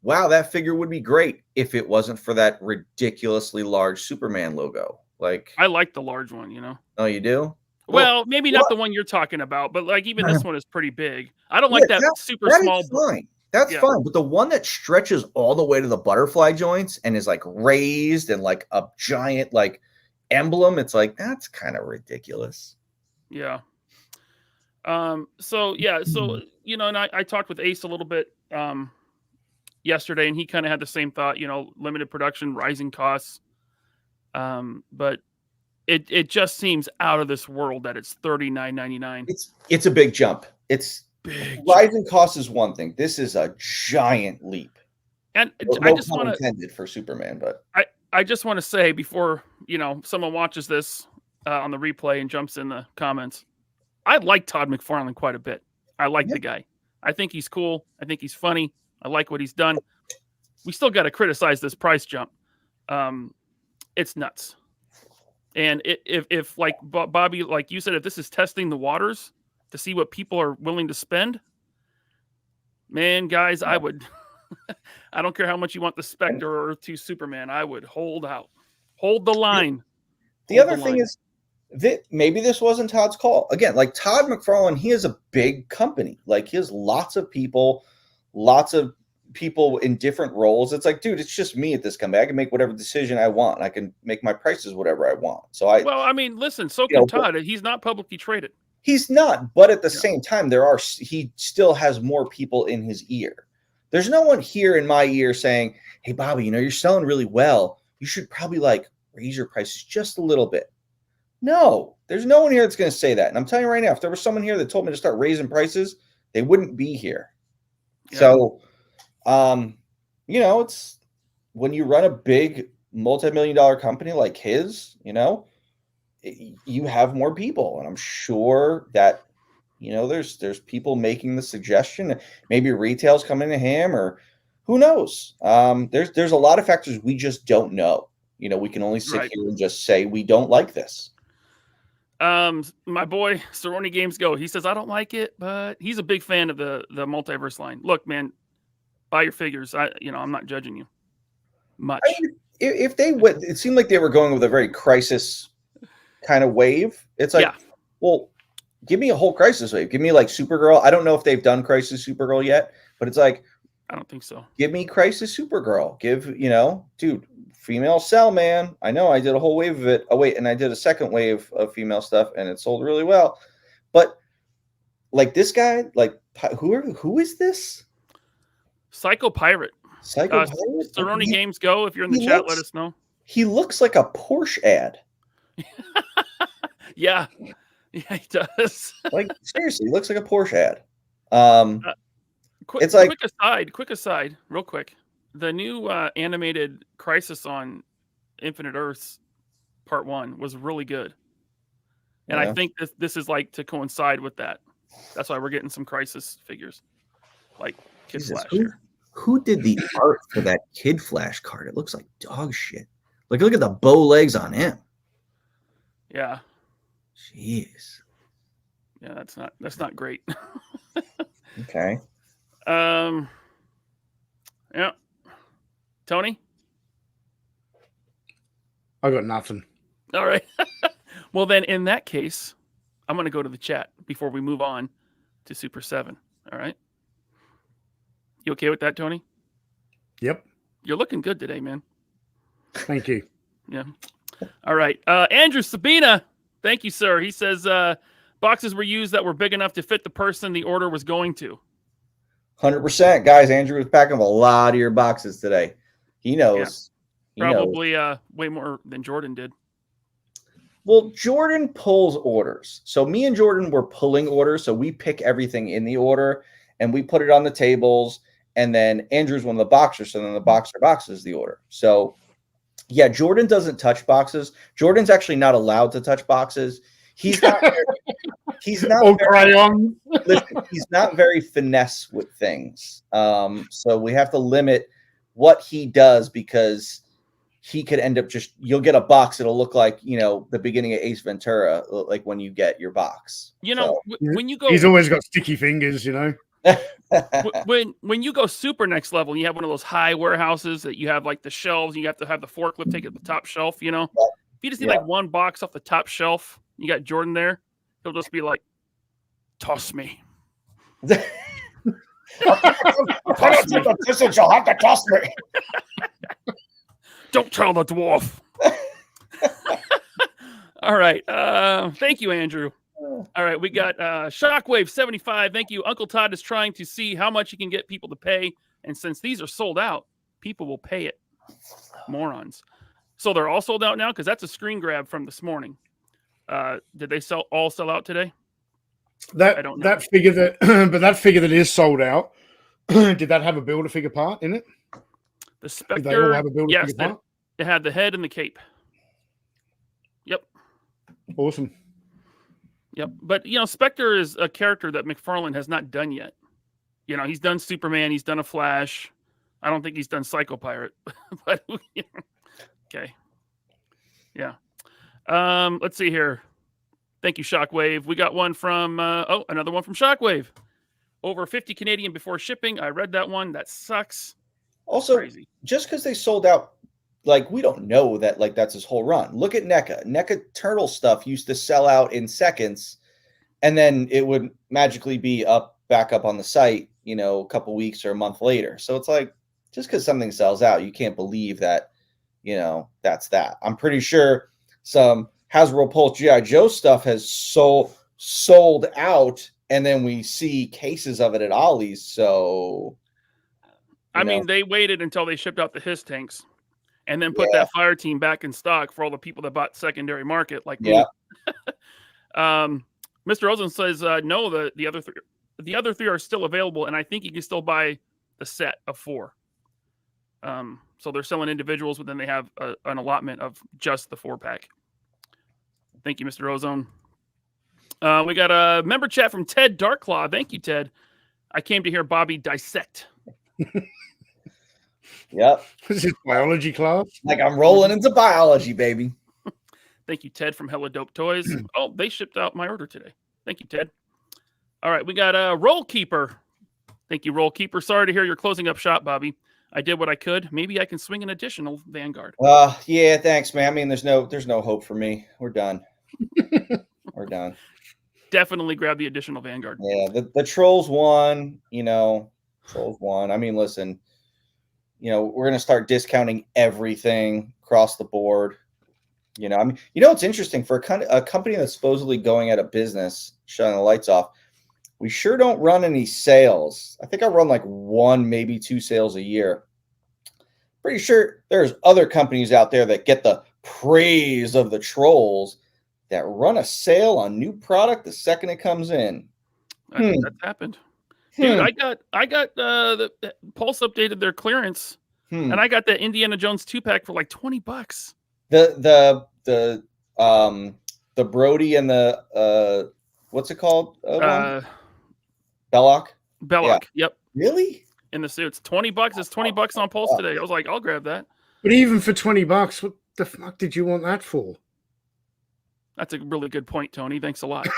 wow, that figure would be great if it wasn't for that ridiculously large Superman logo. Like, I like the large one, you know. oh, you do? Well, maybe not the one you're talking about, but like even this one is pretty big. I don't like that super small. Fine. That's fine. But the one that stretches all the way to the butterfly joints and is like raised and like a giant like emblem, it's like, that's kind of ridiculous. Yeah. So you know, and I talked with Ace a little bit yesterday, and he kind of had the same thought, you know, limited production, rising costs. But it just seems out of this world that it's $39.99. It's a big jump. It's big. Rising cost is one thing. This is a giant leap. And no I just want to intended for Superman, but I just want to say before, you know, someone watches this on the replay and jumps in the comments, I like Todd McFarlane quite a bit. I like the guy. I think he's cool. I think he's funny. I like what he's done. We still got to criticize this price jump. It's nuts. And if like Bobby, like you said, if this is testing the waters to see what people are willing to spend, man, guys, I would. I don't care how much you want the Spectre or Earth 2 Superman. I would hold out, hold the line. The other thing is that maybe this wasn't Todd's call. Again, like Todd McFarlane, he has a big company. Like he has lots of people in different roles. It's like, dude, it's just me at this company. I can make whatever decision I want. I can make my prices whatever I want. So well, I mean, listen, so can Todd. He's not publicly traded. He's not, but at the same time, he still has more people in his ear. There's no one here in my ear saying, hey, Bobby, you know, you're selling really well. You should probably like raise your prices just a little bit. No, there's no one here that's going to say that. And I'm telling you right now, if there was someone here that told me to start raising prices, they wouldn't be here. Yeah. So, you know, it's when you run a big multi-million-dollar company like his, you know, you have more people. And I'm sure that, you know, there's people making the suggestion. Maybe retail's coming to him, or who knows? There's a lot of factors we just don't know. You know, we can only sit here and just say we don't like this. My boy Cerrone Games Go, he says I don't like it, but he's a big fan of the multiverse line. Look, man, buy your figures. I'm not judging you much. I mean, if they would, it seemed like they were going with a very crisis kind of wave. It's like, well, give me a whole crisis wave. Give me like Supergirl. I don't know if they've done Crisis Supergirl yet, but it's like, I don't think so. Give me Crisis Supergirl. Dude, female Cell, man. I know I did a whole wave of it. Oh, wait, and I did a second wave of female stuff, and it sold really well. But like this guy, like who is this? Psycho Pirate. Psycho Pirate? Cerrone Games Go. If you're in the chat, let us know. He looks like a Porsche ad. Yeah, he does. Like seriously, he looks like a Porsche ad. Quick aside, real quick. The new animated Crisis on Infinite Earths Part 1 was really good. And I think this is like to coincide with that. That's why we're getting some Crisis figures. Like Kid Flash here. Who did the art for that Kid Flash card? It looks like dog shit. Like look at the bow legs on him. Yeah. Jeez. Yeah, that's not great. Okay. Yeah. Tony? I got nothing. All right. Well, then in that case, I'm going to go to the chat before we move on to Super7. All right. You okay with that, Tony? Yep. You're looking good today, man. Thank you. Yeah. All right. Andrew Sabina. Thank you, sir. He says boxes were used that were big enough to fit the person the order was going to. 100%. Guys, Andrew was packing up a lot of your boxes today. He knows. Yeah. Probably way more than Jordan did. Well, Jordan pulls orders. So me and Jordan were pulling orders. So we pick everything in the order and we put it on the tables. And then Andrew's one of the boxers. So then the boxer boxes the order. So yeah, Jordan doesn't touch boxes. Jordan's actually not allowed to touch boxes. He's not he's not very finesse with things. So we have to limit what he does because he could end up you'll get a box. It'll look like, the beginning of Ace Ventura, like when you get your box. When you go, he's always got sticky fingers, when you go super next level, you have one of those high warehouses that you have like the shelves, you have to have the forklift take it to the top shelf, If you just need like one box off the top shelf, you got Jordan there, he'll just be like, toss me. You'll have to toss me. Don't tell the dwarf. All right. Thank you, Andrew. All right, we got Shockwave 75. Thank you. Uncle Todd is trying to see how much he can get people to pay. And since these are sold out, people will pay it. Morons. So they're all sold out now? Because that's a screen grab from this morning. Did they all sell out today? I don't know. That figure that is sold out. Did that have a Builder figure part in it? The Spectre. Did they all have a Builder figure part? It had the head and the cape. Yep. Awesome. Yep. But, Spectre is a character that McFarlane has not done yet. He's done Superman. He's done a Flash. I don't think he's done Psycho Pirate. But, okay. Yeah. Let's see here. Thank you, Shockwave. We got one from, another one from Shockwave. Over 50 Canadian before shipping. I read that one. That sucks. Also, crazy. Just because they sold out, we don't know that, that's his whole run. Look at NECA. NECA Turtle stuff used to sell out in seconds, and then it would magically be back up on the site, a couple weeks or a month later. So it's like, just because something sells out, you can't believe that, that's that. I'm pretty sure some Hasbro Pulse G.I. Joe stuff has sold out, and then we see cases of it at Ollie's. So, I mean, they waited until they shipped out the HISS tanks and then put that fire team back in stock for all the people that bought secondary market like me. Mr. Rosen says, no, the other three are still available, and I think you can still buy the set of 4. So they're selling individuals, but then they have an allotment of just the 4-pack. Thank you, Mr. Ozone. We got a member chat from Ted Darklaw. Thank you, Ted. I came to hear Bobby dissect. Yep. This is biology class. I'm rolling into biology, baby. Thank you, Ted from Hella Dope Toys. Oh, they shipped out my order today. Thank you, Ted. All right, we got a Roll Keeper. Thank you, Roll Keeper. Sorry to hear you're closing up shop, Bobby. I did what I could. Maybe I can swing an additional Vanguard. Yeah, thanks, man. I mean, there's no hope for me. We're done. We're done. Definitely grab the additional Vanguard. Yeah, the Trolls won. Trolls won. I mean, listen. We're going to start discounting everything across the board. It's interesting for a company that's supposedly going out of business, shutting the lights off. We sure don't run any sales. I think I run 1, maybe 2 sales a year. Pretty sure there's other companies out there that get the praise of the Trolls that run a sale on new product the second it comes in. That's happened. Dude, I got the Pulse updated their clearance, and I got that Indiana Jones 2-pack for $20. The Brody and the what's it called? Belloc. Belloc. Yeah. Yep. Really? In the suits, $20. It's $20 on Pulse today. I was like, I'll grab that. But even for $20, what the fuck did you want that for? That's a really good point, Tony. Thanks a lot.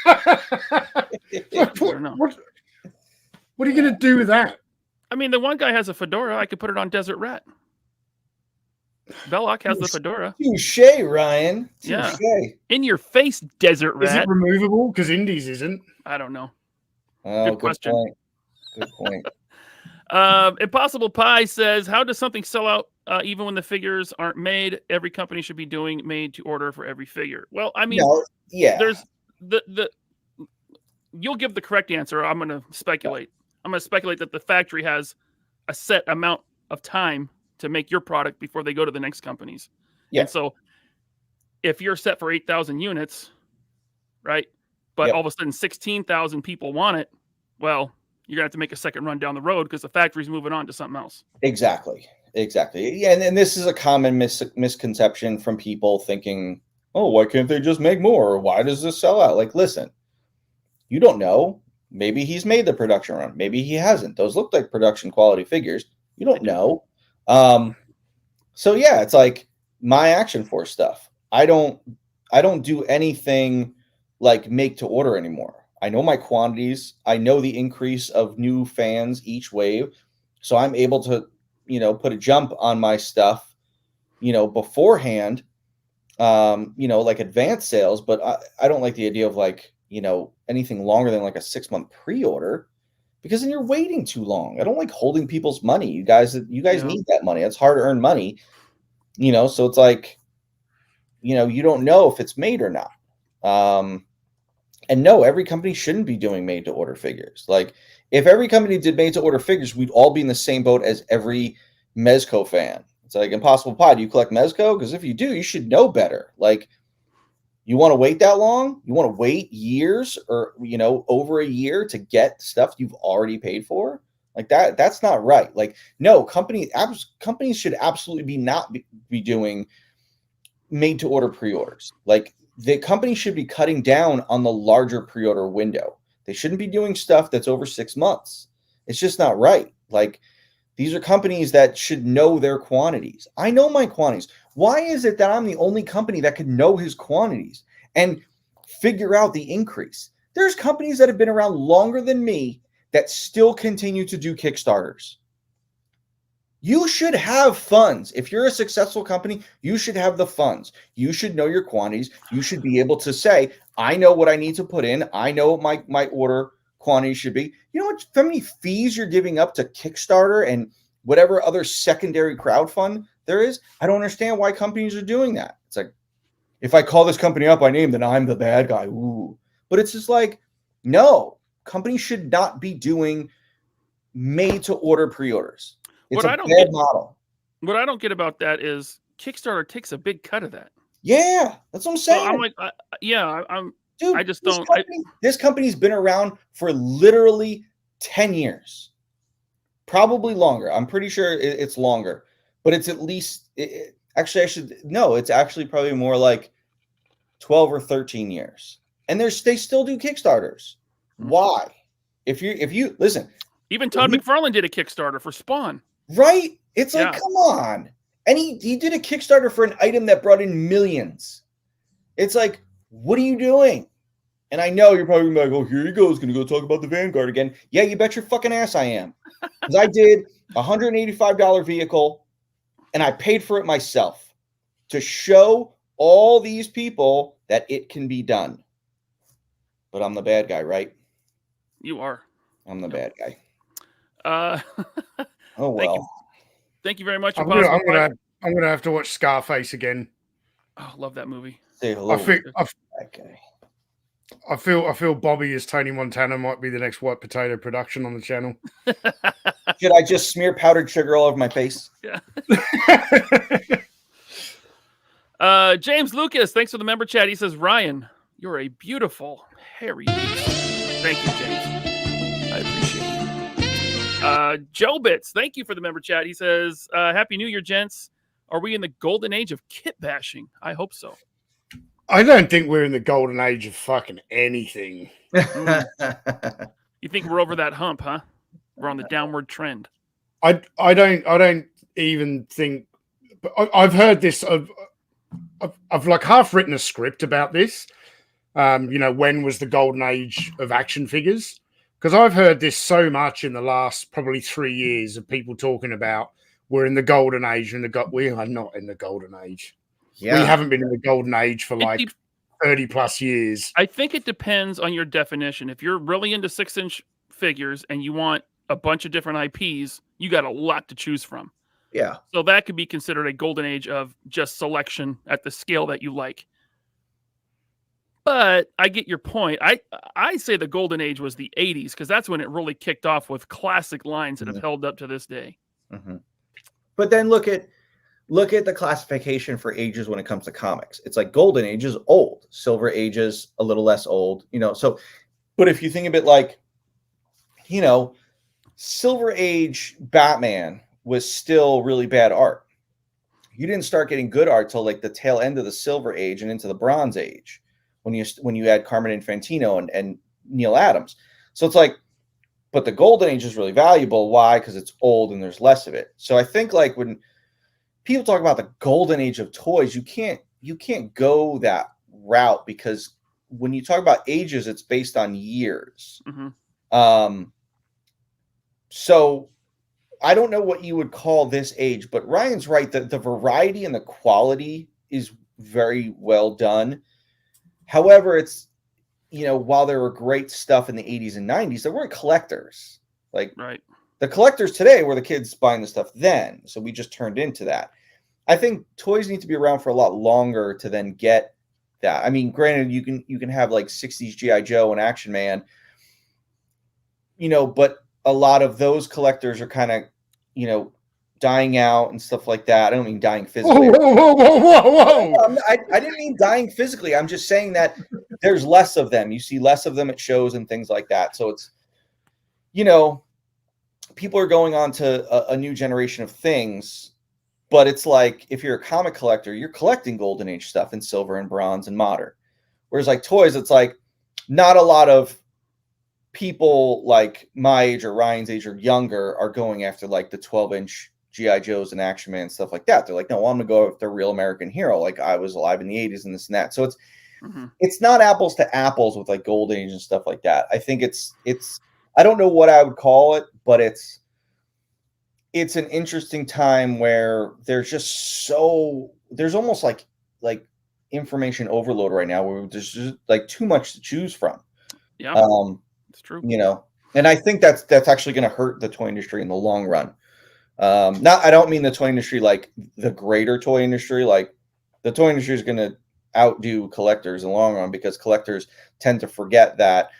What are you going to do with that? I mean, the one guy has a fedora. I could put it on Desert Rat. Belloc has the fedora. Touche, Ryan. Touche. Yeah. In your face, Desert Rat. Is it removable? Because Indies isn't. I don't know. Oh, good question. Point. Good point. Impossible Pie says, how does something sell out even when the figures aren't made? Every company should be doing made to order for every figure. Well, I mean, there's the you'll give the correct answer. I'm going to speculate. I'm going to speculate that the factory has a set amount of time to make your product before they go to the next companies. Yeah. And so if you're set for 8,000 units, right? But all of a sudden 16,000 people want it, well, you're going to have to make a second run down the road because the factory's moving on to something else. Exactly. Yeah, and this is a common misconception from people thinking, oh, why can't they just make more? Or why does this sell out? Listen, you don't know. Maybe he's made the production run. Maybe he hasn't. Those look like production quality figures. You don't know. So yeah, it's like my Action Force stuff. I don't do anything like make to order anymore. I know my quantities. I know the increase of new fans each wave. So I'm able to, put a jump on my stuff, beforehand, like advanced sales. But I don't like the idea of like, anything longer than like a 6-month pre-order, because then you're waiting too long. I don't like holding people's money. You guys need that money. It's hard to earn money, so it's like, you don't know if it's made or not. And no, every company shouldn't be doing made to order figures. Like if every company did made to order figures, we'd all be in the same boat as every Mezco fan. It's like Impossible Pie. Do you collect Mezco? Because if you do, you should know better. Like, you want to wait that long? You want to wait years or, over a year to get stuff you've already paid for? Like that's not right. Like, no, companies should absolutely not be doing made to order pre-orders. Like, the company should be cutting down on the larger pre-order window. They shouldn't be doing stuff that's over 6 months. It's just not right. Like, these are companies that should know their quantities. I know my quantities. Why is it that I'm the only company that can know his quantities and figure out the increase? There's companies that have been around longer than me that still continue to do Kickstarters. You should have funds. If you're a successful company, you should have the funds. You should know your quantities. You should be able to say, I know what I need to put in. I know what my order quantity should be. You know how many fees you're giving up to Kickstarter and whatever other secondary crowdfund there is? I don't understand why companies are doing that. It's like, if I call this company up by name, then I'm the bad guy. Ooh. But it's just like, no, companies should not be doing made to order pre-orders. It's a bad model. What I don't get about that is Kickstarter takes a big cut of that. Yeah, that's what I'm saying. So I'm like, Dude, I just don't. This company's been around for literally 10 years, probably longer. I'm pretty sure it's longer, but it's at least. It's actually probably more like 12 or 13 years, and they still do Kickstarters. Why? If you listen, even Todd McFarlane did a Kickstarter for Spawn. Right? It's like, come on. And he did a Kickstarter for an item that brought in millions. It's like, what are you doing? And I know you're probably going to be like, oh, here he goes, going to go talk about the Vanguard again. Yeah, you bet your fucking ass I am. Because I did a $185 vehicle, and I paid for it myself to show all these people that it can be done. But I'm the bad guy, right? You are. I'm the bad guy. Oh well. Thank you very much. I'm gonna have to watch Scarface again. Oh, love that movie. Say hello. I feel Bobby as Tony Montana might be the next White Potato production on the channel. Should I just smear powdered sugar all over my face? Yeah. James Lucas, thanks for the member chat. He says, Ryan, you're a beautiful hairy beast. Thank you, James. I appreciate it. Joe Bits, thank you for the member chat. He says, Happy New Year, gents. Are we in the golden age of kit bashing? I hope so. I don't think we're in the golden age of fucking anything. You think we're over that hump, huh? We're on the downward trend. I don't even think. I've heard this. I've like half written a script about this. When was the golden age of action figures? Because I've heard this so much in the last probably 3 years of people talking about we're in the golden age, we are not in the golden age. Yeah. We haven't been in the golden age for like 30 plus years. I think it depends on your definition. If you're really into 6-inch figures and you want a bunch of different IPs, you got a lot to choose from. Yeah. So that could be considered a golden age of just selection at the scale that you like. But I get your point. I say the golden age was the 80s because that's when it really kicked off with classic lines that have held up to this day. Mm-hmm. But then look at the classification for ages when it comes to comics. It's like golden age is old, silver age is a little less old, So, but if you think of it like, silver age Batman was still really bad art. You didn't start getting good art till like the tail end of the silver age and into the bronze age. When you had Carmen Infantino and Neil Adams. So it's like, but the golden age is really valuable. Why? Because it's old and there's less of it. So I think like when people talk about the golden age of toys. You can't go that route, because when you talk about ages, it's based on years. So I don't know what you would call this age, but Ryan's right that the variety and the quality is very well done. However, it's, while there were great stuff in the 80s and 90s, there weren't collectors. Like, right. The collectors today were the kids buying the stuff then. So we just turned into that. I think toys need to be around for a lot longer to then get that. I mean, granted, you can have like 60s G.I. Joe and Action Man, but a lot of those collectors are kind of, dying out and stuff like that. I don't mean dying physically. Whoa. I didn't mean dying physically. I'm just saying that there's less of them. You see less of them at shows and things like that. So it's, people are going on to a new generation of things, but it's like, if you're a comic collector, you're collecting Golden Age stuff in silver and bronze and modern. Whereas like toys, it's like not a lot of people like my age or Ryan's age or younger are going after like the 12-inch G.I. Joes and Action Man and stuff like that. They're like, no, I'm going to go after Real American Hero. Like I was alive in the 80s and this and that. So it's not apples to apples with like Golden Age and stuff like that. I think it's I don't know what I would call it, but it's an interesting time where there's almost like information overload right now, where there's just like too much to choose from. Yeah. It's true. And I think that's actually going to hurt the toy industry in the long run. I don't mean the toy industry like the greater toy industry. Like the toy industry is going to outdo collectors in the long run, because collectors tend to forget that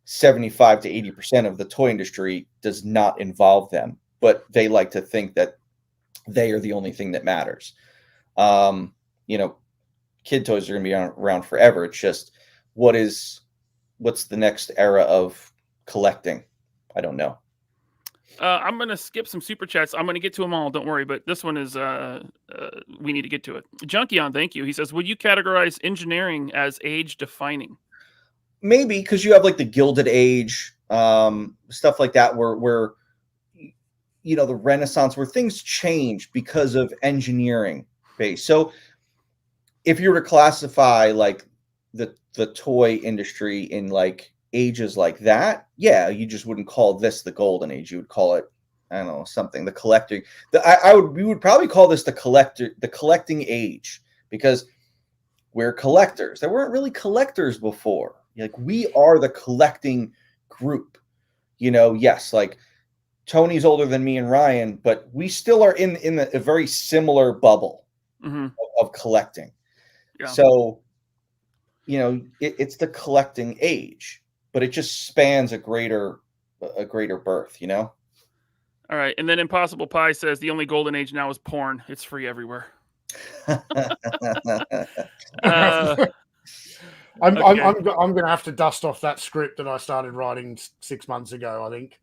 75 to 80% of the toy industry does not involve them, but they like to think that they are the only thing that matters. Kid toys are going to be around forever. It's just what's the next era of collecting? I don't know. I'm going to skip some super chats. I'm going to get to them all. Don't worry. But this one is, we need to get to it. Junkion, thank you. He says, would you categorize engineering as age defining? Maybe, because you have like the Gilded Age, stuff like that, where the Renaissance, where things change because of engineering base. So if you were to classify like the toy industry in like ages like that, yeah, you just wouldn't call this the golden age. You would call it, I don't know, something, the collector. We would probably call this the collecting age, because we're collectors. There weren't really collectors before. Like, we are the collecting group. Yes, like Tony's older than me and Ryan, but we still are in a very similar bubble of collecting. Yeah. So, it's the collecting age, but it just spans a greater birth, All right. And then Impossible Pie says the only golden age now is porn. It's free everywhere. I'm going to have to dust off that script that I started writing 6 months ago, I think.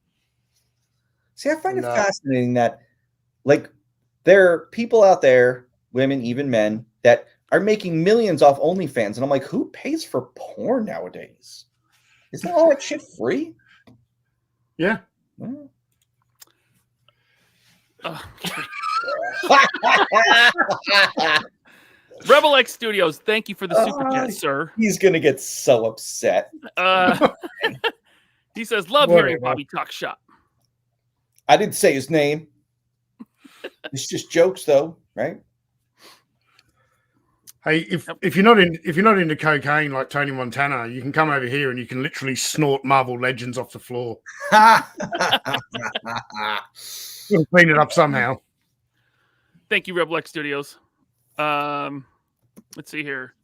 See, I find it fascinating that, like, there are people out there, women, even men, that are making millions off OnlyFans. And I'm like, who pays for porn nowadays? Isn't all that shit free? Yeah. Rebel X Studios, thank you for the super chat, sir. He's going to get so upset. He says, love hearing Bobby talk shop. I didn't say his name. It's just jokes, though, right? Hey, if you're not into cocaine like Tony Montana, you can come over here and you can literally snort Marvel Legends off the floor. We'll clean it up somehow. Thank you, Rebel X Studios. Let's see here.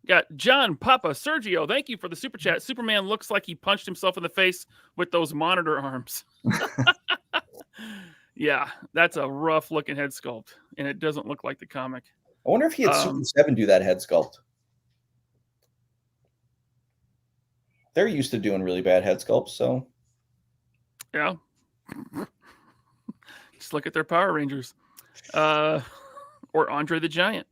Got John Papa Sergio. Thank you for the super chat. Superman looks like he punched himself in the face with those monitor arms. Yeah, that's a rough looking head sculpt, and it doesn't look like the comic. I wonder if he had Super7 do that head sculpt. They're used to doing really bad head sculpts, so. Yeah. Just look at their Power Rangers. Or Andre the Giant.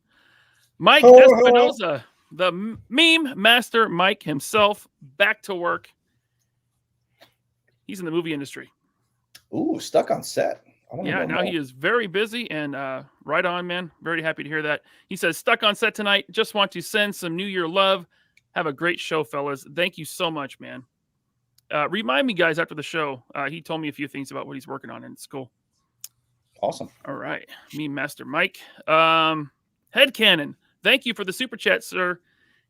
Mike Espinoza, the meme master Mike himself, back to work. He's in the movie industry. Ooh, stuck on set. Yeah, now he is very busy and right on, man. Very happy to hear that. He says, stuck on set tonight. Just want to send some New Year love. Have a great show, fellas. Thank you so much, man. Remind me, guys, after the show. He told me a few things about what he's working on, and it's cool. Awesome. All right. Me, Master Mike. Headcanon. Thank you for the super chat, sir.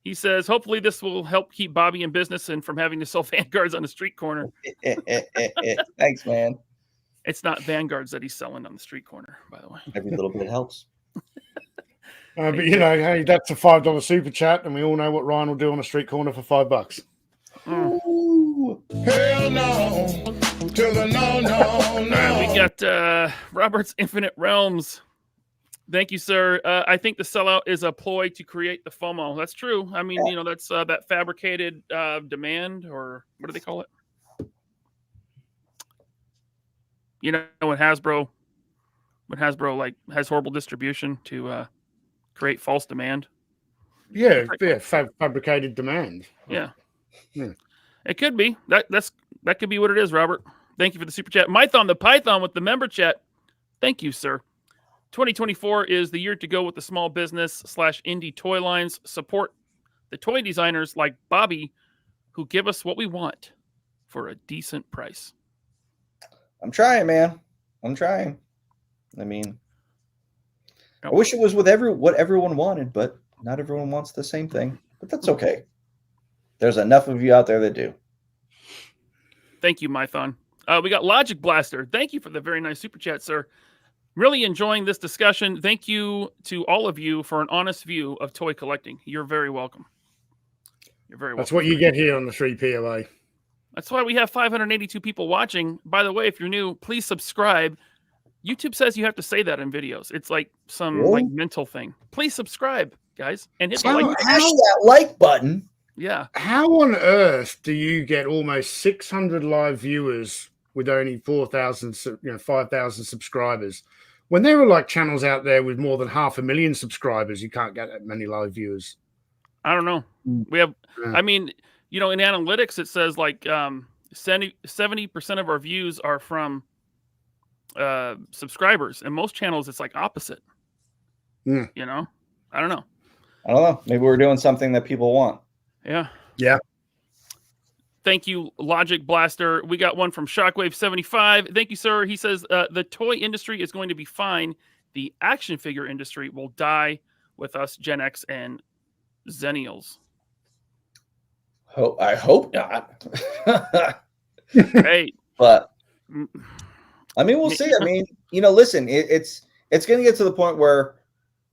He says, hopefully this will help keep Bobby in business and from having to sell Vanguards on the street corner. Thanks, man. It's not Vanguards that he's selling on the street corner, by the way. Every little bit helps. But hey, that's a $5 super chat, and we all know what Ryan will do on the street corner for $5. Ooh. Hell no. To the no. All right, we got Robert's Infinite Realms. Thank you, sir. I think the sellout is a ploy to create the FOMO. That's true. I mean, that's that fabricated demand, or what do they call it? When Hasbro like has horrible distribution to create false demand. Yeah, fabricated demand. Yeah. Yeah. It could be. That could be what it is, Robert. Thank you for the super chat. Mython the Python with the member chat. Thank you, sir. 2024 is the year to go with the small business / indie toy lines. Support the toy designers like Bobby who give us what we want for a decent price. I'm trying, man. I'm trying. I mean, I wish it was with what everyone wanted, but not everyone wants the same thing. But that's okay. There's enough of you out there that do. Thank you, Mython. We got Logic Blaster. Thank you for the very nice super chat, sir. Really enjoying this discussion. Thank you to all of you for an honest view of toy collecting. You're very welcome. You're very welcome. That's what you get here on the 3POA. That's why we have 582 people watching. By the way, if you're new, please subscribe. YouTube says you have to say that in videos. It's like some mental thing. Please subscribe, guys, and hit the like button. Smash that like button. Yeah. How on earth do you get almost 600 live viewers with only 5,000 subscribers? When there are like channels out there with more than 500,000 subscribers, you can't get that many live viewers. I don't know. We have, I mean, in analytics, it says like 70% of our views are from subscribers, and most channels it's like opposite. I don't know. Maybe we're doing something that people want. Yeah. Thank you, Logic Blaster. We got one from Shockwave75. Thank you, sir. He says the toy industry is going to be fine. The action figure industry will die with us Gen X and Zennials. I hope not. Hey, but I mean, we'll see. I mean, listen, it's going to get to the point where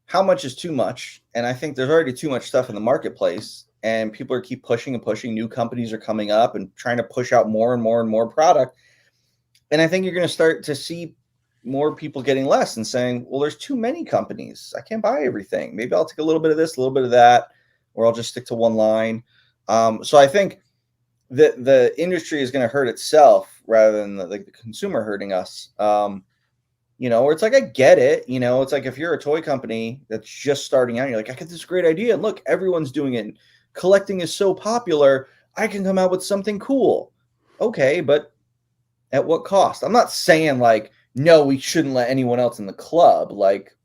how much is too much, and I think there's already too much stuff in the marketplace, and people are keep pushing and pushing. New companies are coming up and trying to push out more and more and more product, and I think you're going to start to see more people getting less and saying, well, there's too many companies. I can't buy everything. Maybe I'll take a little bit of this, a little bit of that, or I'll just stick to one line. So I think that the industry is going to hurt itself rather than the consumer hurting us. Where it's like, I get it. It's like if you're a toy company that's just starting out, you're like, I got this great idea. And look, everyone's doing it. Collecting is so popular. I can come out with something cool. Okay, but at what cost? I'm not saying like, no, we shouldn't let anyone else in the club. Like,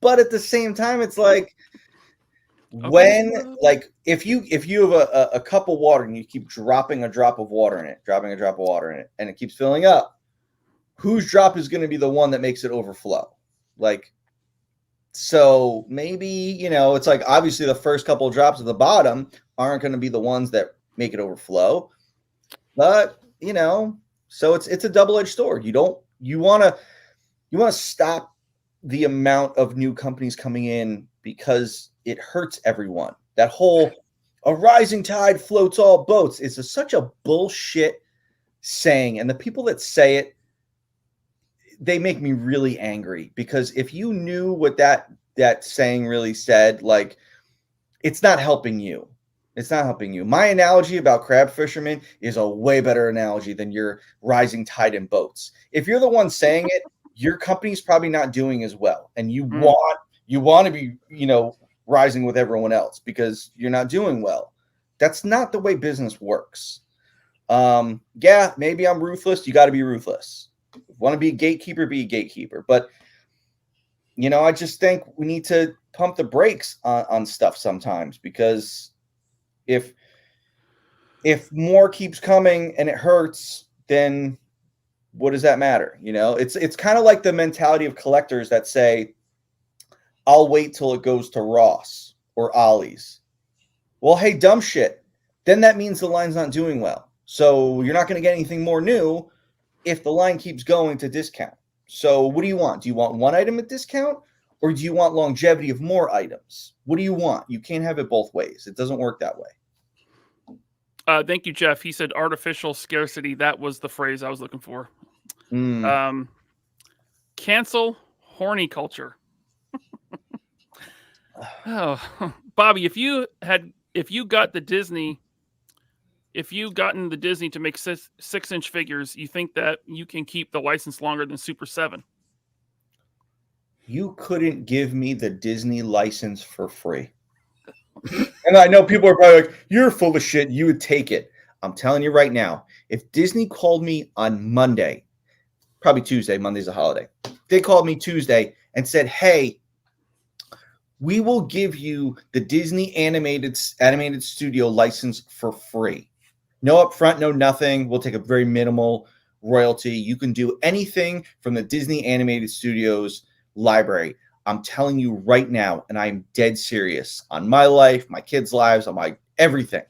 but at the same time, it's like, when like if you have a cup of water and you keep dropping a drop of water in it, and it keeps filling up, whose drop is going to be the one that makes it overflow? Like, so maybe it's like obviously the first couple of drops at the bottom aren't going to be the ones that make it overflow, but so it's a double-edged sword. You want to stop the amount of new companies coming in because it hurts everyone. That whole a rising tide floats all boats is such a bullshit saying. And the people that say it, they make me really angry, because if you knew what that saying really said, like, it's not helping you. It's not helping you. My analogy about crab fishermen is a way better analogy than your rising tide in boats. If you're the one saying it, your company's probably not doing as well. And you want to be, rising with everyone else because you're not doing well. That's not the way business works. Maybe I'm ruthless. You got to be ruthless. Want to be a gatekeeper, be a gatekeeper. But, I just think we need to pump the brakes on stuff sometimes, because if more keeps coming and it hurts, then what does that matter? It's kind of like the mentality of collectors that say, I'll wait till it goes to Ross or Ollie's. Well, hey, dumb shit. Then that means the line's not doing well. So you're not going to get anything more new if the line keeps going to discount. So what do you want? Do you want one item at discount, or do you want longevity of more items? What do you want? You can't have it both ways. It doesn't work that way. Thank you, Jeff. He said artificial scarcity. That was the phrase I was looking for. Cancel horny culture. Oh, Bobby, if you gotten the Disney to make 6-inch figures, you think that you can keep the license longer than Super7? You couldn't give me the Disney license for free. And I know people are probably like, you're full of shit. You would take it. I'm telling you right now, if Disney called me on Monday, probably Tuesday, Monday's a holiday. They called me Tuesday and said, hey, we will give you the Disney animated studio license for free. No upfront, no nothing. We'll take a very minimal royalty. You can do anything from the Disney Animated Studios library. I'm telling you right now, and I'm dead serious on my life, my kids' lives, on my everything.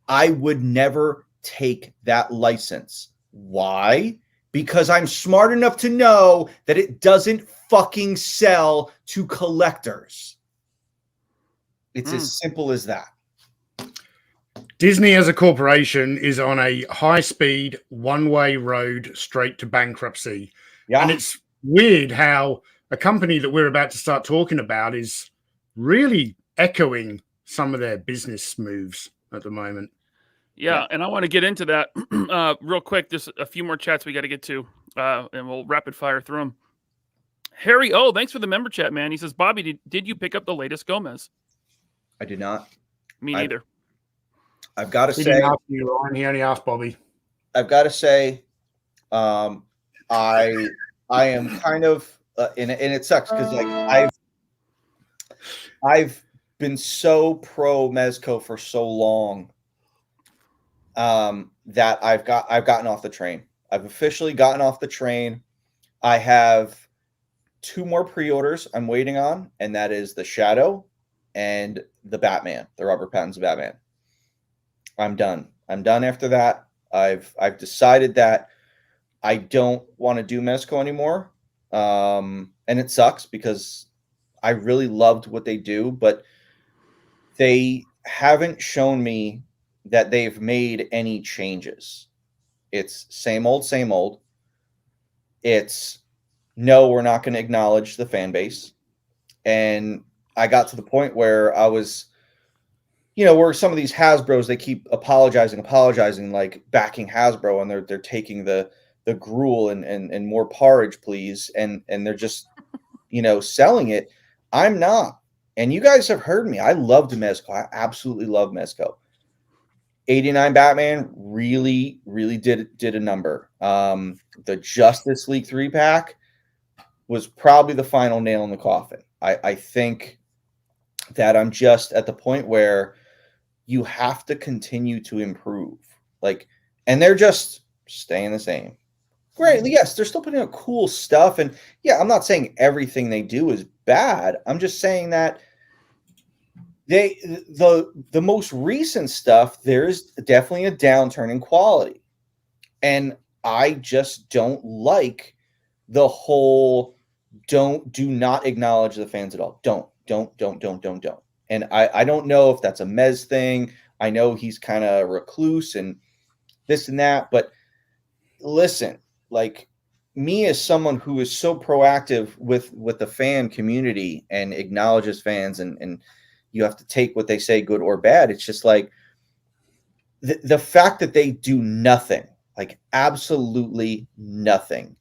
I would never take that license. Why? Because I'm smart enough to know that it doesn't fucking sell to collectors. It's as simple as that. Disney as a corporation is on a high-speed, one-way road straight to bankruptcy. Yeah. And it's weird how a company that we're about to start talking about is really echoing some of their business moves at the moment. Yeah, and I want to get into that real quick. There's a few more chats we got to get to, and we'll rapid fire through them. Harry, thanks for the member chat, man. He says, Bobby, did you pick up the latest Gomez? I did not. Me neither. I've got to say, didn't ask you, Ryan. He only asked Bobby. I've got to say, I am kind of, and it sucks because like I've been so pro Mezco for so long that I've gotten off the train. I've officially gotten off the train. I have 2 more pre-orders I'm waiting on, and that is the Shadow and the Batman, the Robert Pattinson Batman. I'm done. I'm done after that. I've decided that I don't want to do Mezco anymore. And it sucks because I really loved what they do, but they haven't shown me that they've made any changes. It's same old, same old. It's no, we're not going to acknowledge the fan base. And I got to the point where I was, where some of these Hasbros, they keep apologizing, like backing Hasbro, and they're taking the gruel and more porridge, please. And they're just, selling it. I'm not. And you guys have heard me. I loved Mezco. I absolutely love Mezco. 89 Batman really, really did a number. The Justice League 3-pack was probably the final nail in the coffin. I think that I'm just at the point where you have to continue to improve. And they're just staying the same. Great. Yes, they're still putting out cool stuff. And yeah, I'm not saying everything they do is bad. I'm just saying that the most recent stuff, there's definitely a downturn in quality. And I just don't like the whole do not acknowledge the fans at all. Don't. And I don't know if that's a Mez thing. I know he's kind of recluse and this and that, but listen, like me as someone who is so proactive with the fan community and acknowledges fans and you have to take what they say, good or bad. It's just like the fact that they do nothing, like absolutely nothing,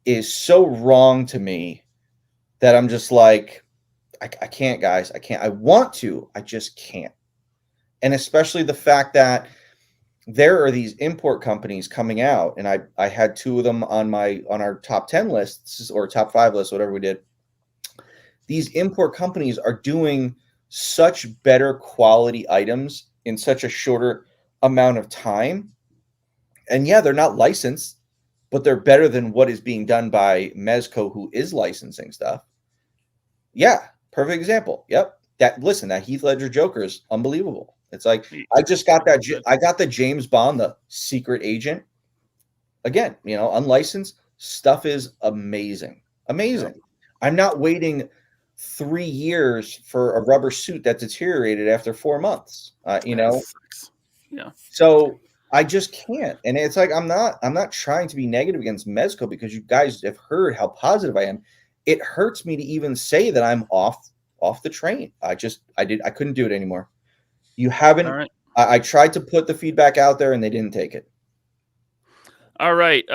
is so wrong to me that I'm just like, I can't, guys. I can't. I want to. I just can't. And especially the fact that there are these import companies coming out, and I had 2 of them on our top 10 lists or top 5 lists, whatever we did. These import companies are doing such better quality items in such a shorter amount of time. And yeah, they're not licensed, but they're better than what is being done by Mezco, who is licensing stuff. Yeah, perfect example. Yep. That Heath Ledger Joker is unbelievable. It's like I just got that. I got the James Bond, the secret agent. Again, unlicensed stuff is amazing. Amazing. I'm not waiting 3 years for a rubber suit that deteriorated after 4 months. Yeah. So I just can't. And it's like I'm not trying to be negative against Mezco, because you guys have heard how positive I am. It hurts me to even say that I'm off the train. I couldn't do it anymore. You haven't. All right. I tried to put the feedback out there and they didn't take it. All right.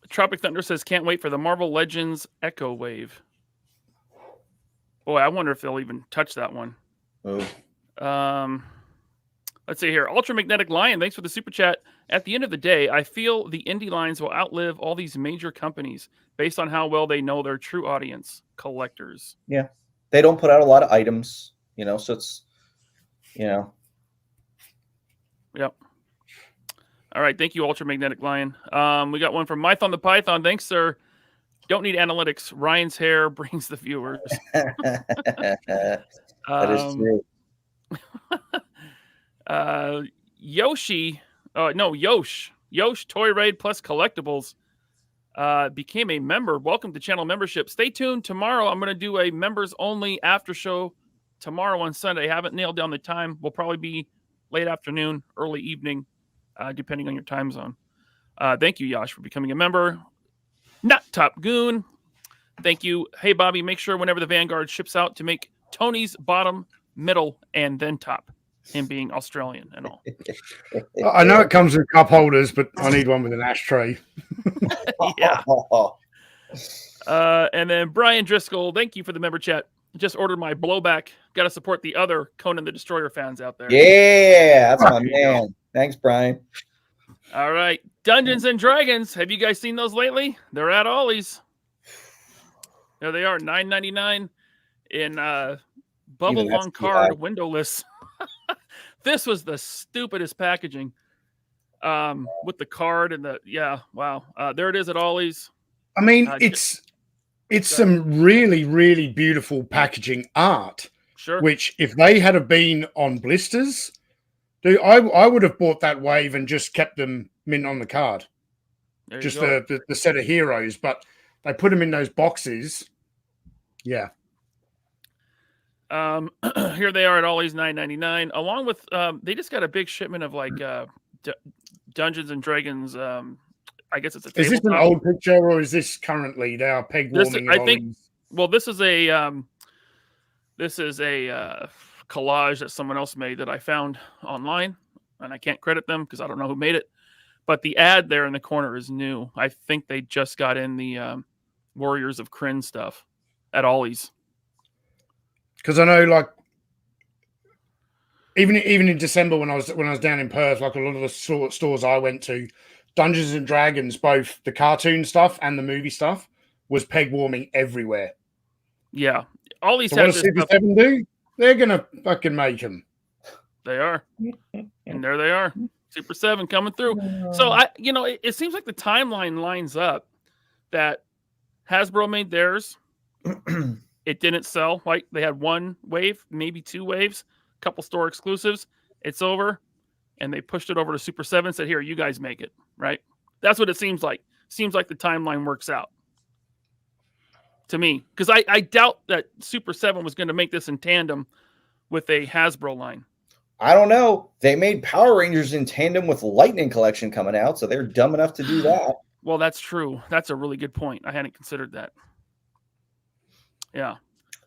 Tropic Thunder says, can't wait for the Marvel Legends Echo Wave. Boy, I wonder if they'll even touch that one. Oh. Let's see here. Ultramagnetic Lion, thanks for the super chat. At the end of the day, I feel the indie lines will outlive all these major companies based on how well they know their true audience, collectors. Yeah. They don't put out a lot of items, so it's, Yep. All right. Thank you, Ultramagnetic Lion. We got one from Mython the Python. Thanks, sir. Don't need analytics. Ryan's hair brings the viewers. That is true. Yosh Toy Raid plus collectibles became a member. Welcome to channel membership. Stay tuned. Tomorrow I'm going to do a members only after show tomorrow on Sunday. I haven't nailed down the time. Will probably be late afternoon, early evening, depending on your time zone. Thank you, Yosh, for becoming a member. Not Top Goon. Thank you. Hey, Bobby, make sure whenever the Vanguard ships out to make Tony's bottom, middle, and then top. Him being Australian and all. I know it comes with cup holders, but I need one with an ashtray. Yeah. And then Brian Driscoll, thank you for the member chat. Just ordered my blowback. Got to support the other Conan the Destroyer fans out there. Yeah, that's my man. Thanks, Brian. All right. Dungeons and Dragons. Have you guys seen those lately? They're at Ollie's. There they are, $9.99 in bubble long card windowless. This was the stupidest packaging with the card and wow. There it is at Ollie's. I mean, it's some really, really beautiful packaging art. Sure. Which, if they had been on blisters, dude, I would have bought that wave and just kept them mint on the card. Just the set of heroes, but they put them in those boxes. Yeah. Here they are at Ollie's, $9.99. Along with they just got a big shipment of like Dungeons and Dragons. I guess it's a tabletop. Is this an old picture or is this currently they are peg warming? I think. Well, this is a collage that someone else made that I found online, and I can't credit them because I don't know who made it. But the ad there in the corner is new. I think they just got in the Warriors of Kryn stuff at Ollie's. Because I know, like, even in December when I was down in Perth, like a lot of the stores I went to, Dungeons and Dragons, both the cartoon stuff and the movie stuff, was peg warming everywhere. Yeah, Ollie's. So what does Super7 do? They're gonna fucking make them. They are, and there they are. Super7 coming through. So it seems like the timeline lines up that Hasbro made theirs. It didn't sell. Like they had one wave, maybe 2 waves, a couple store exclusives. It's over. And they pushed it over to Super7, said, here, you guys make it. Right? That's what it seems like. Seems like the timeline works out. To me. Because I doubt that Super7 was going to make this in tandem with a Hasbro line. I don't know. They made Power Rangers in tandem with Lightning Collection coming out, so they're dumb enough to do that. Well, that's true. That's a really good point. I hadn't considered that. Yeah.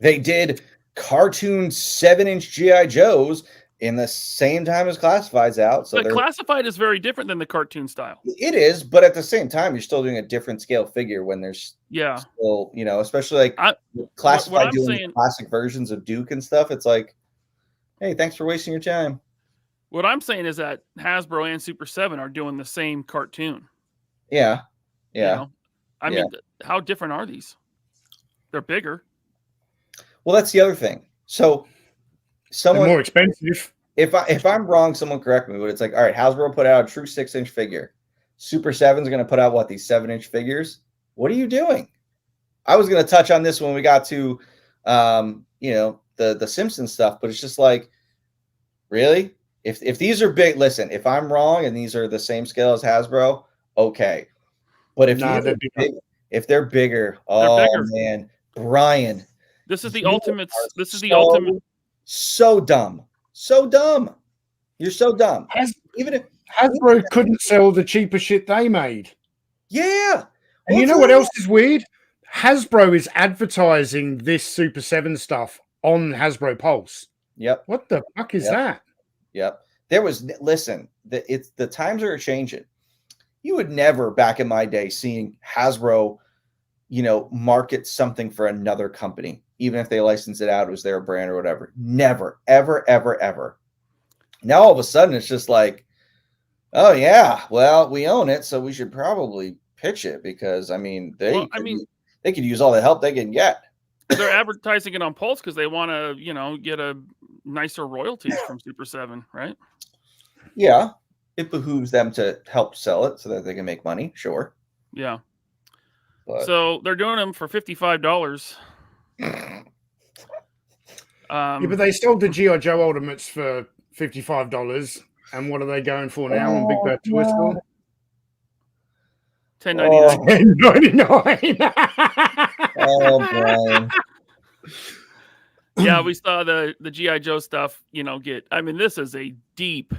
They did cartoon 7-inch G.I. Joes in the same time as Classified's out. So the Classified is very different than the cartoon style. It is, but at the same time, you're still doing a different scale figure when there's still, especially like Classified doing classic versions of Duke and stuff. It's like, hey, thanks for wasting your time. What I'm saying is that Hasbro and Super 7 are doing the same cartoon. Yeah. You know? I mean, how different are these? They're bigger. Well, that's the other thing. So They're more expensive. If I'm wrong, someone correct me, but it's like, all right, Hasbro put out a true 6-inch figure. Super 7's going to put out these 7-inch figures. What are you doing? I was going to touch on this when we got to, the Simpsons stuff, but it's just like, really? If these are big, listen, if I'm wrong and these are the same scale as Hasbro, okay. But if they're bigger, man, Brian. This is the ultimate. This is the ultimate. So dumb. So dumb. You're so dumb. Even if Hasbro couldn't sell the cheaper shit they made. Yeah. And you know what else is weird? Hasbro is advertising this Super 7 stuff on Hasbro Pulse. Yep. What the fuck is that? Yep. The times are changing. You would never, back in my day, seeing Hasbro, market something for another company, even if they license it out, it was their brand or whatever. Never, ever, ever, ever. Now all of a sudden it's just like, oh yeah, well, we own it, so we should probably pitch it because they could use all the help they can get. They're advertising it on Pulse because they want to, get a nicer royalties from Super 7, right? Yeah. It behooves them to help sell it so that they can make money. Sure. Yeah. So they're doing them for $55. But they stole the G.I. Joe Ultimates for $55. And what are they going for now on Big Bad Toy Store? $10.99. Oh, Brian. Yeah, we saw the G.I. Joe stuff, this is a deep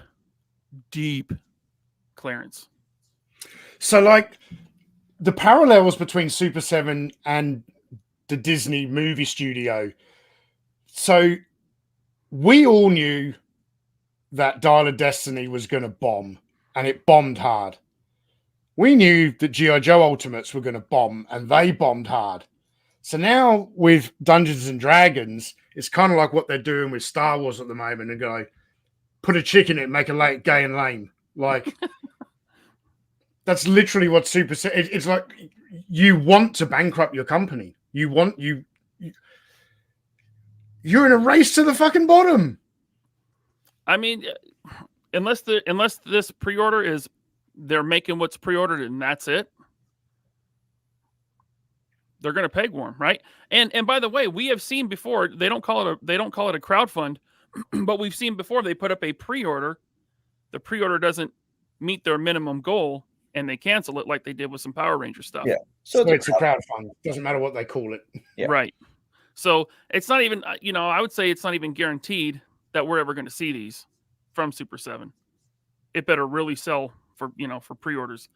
clearance. So, like, the parallels between Super 7 and the Disney movie studio. So, we all knew that Dial of Destiny was going to bomb, and it bombed hard. We knew that G.I. Joe Ultimates were going to bomb, and they bombed hard. So now with Dungeons and Dragons, it's kind of like what they're doing with Star Wars at the moment and go, put a chick in it, make it gay and lame. Like, that's literally what Super 7... It's like you want to bankrupt your company. You're in a race to the fucking bottom. Unless this pre-order is they're making what's pre-ordered and that's it, they're going to peg warm, right? And by the way, we have seen before they don't call it a crowdfund, but we've seen before they put up a pre-order. The pre-order doesn't meet their minimum goal, and they cancel it like they did with some Power Ranger stuff. Yeah, so it's a crowdfund. Doesn't matter what they call it. Yeah. Right. So it's not even, I would say it's not even guaranteed that we're ever going to see these from Super 7. It better really sell for pre-orders.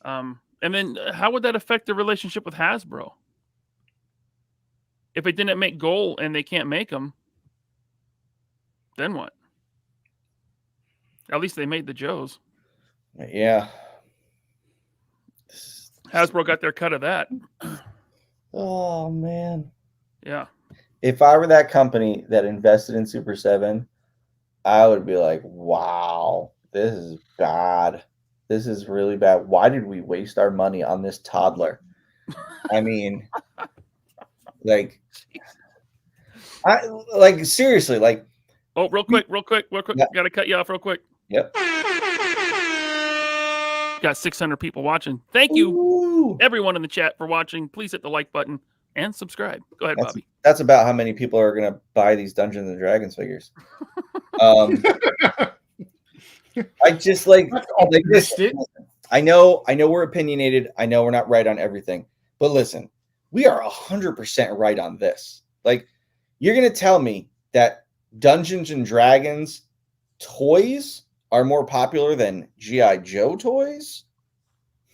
And then how would that affect the relationship with Hasbro? If it didn't make goal and they can't make them, then what? At least they made the Joes. Yeah. Hasbro got their cut of that. Oh, man. Yeah. If I were that company that invested in Super 7, I would be like, wow, this is bad. This is really bad. Why did we waste our money on this toddler? Seriously, like. Oh, real quick. Yeah. Got to cut you off real quick. Yep. Got 600 people watching. Thank you, everyone in the chat, for watching. Please hit the like button and subscribe. Go ahead, Bobby. That's about how many people are going to buy these Dungeons and Dragons figures. I just like this. I know we're opinionated. I know we're not right on everything. But listen, we are 100% right on this. Like, you're going to tell me that Dungeons and Dragons toys are more popular than G.I. Joe toys?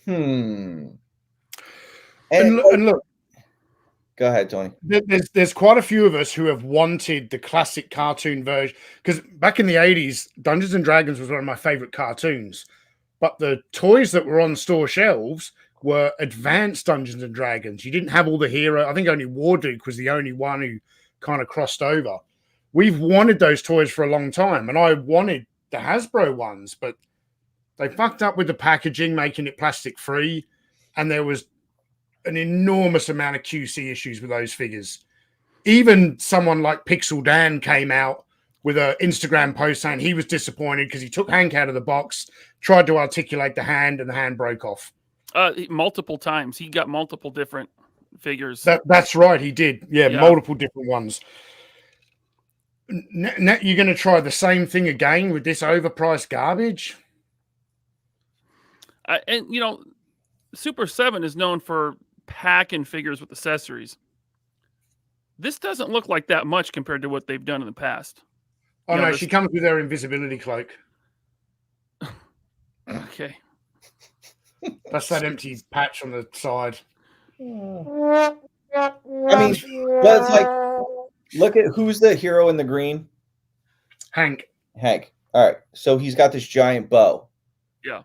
And look, go ahead, Tony. There's quite a few of us who have wanted the classic cartoon version, because back in the 80s, Dungeons and Dragons was one of my favorite cartoons. But the toys that were on store shelves were advanced Dungeons and Dragons. You didn't have all the hero. I think only Warduke was the only one who kind of crossed over. We've wanted those toys for a long time, and I wanted the Hasbro ones, but they fucked up with the packaging, making it plastic free, and there was an enormous amount of QC issues with those figures. Even someone like Pixel Dan came out with an Instagram post saying he was disappointed because he took Hank out of the box, tried to articulate the hand, and the hand broke off. Multiple times. He got multiple different figures. That's right, he did. Yeah, multiple different ones. Now you're going to try the same thing again with this overpriced garbage? And, you know, Super7 is known for packing figures with accessories. This doesn't look like that much compared to what they've done in the past. Oh, no, she comes with her invisibility cloak. Okay. That's that empty patch on the side. I mean, well, it's like, look at who's the hero in the green? Hank. All right. So he's got this giant bow. Yeah.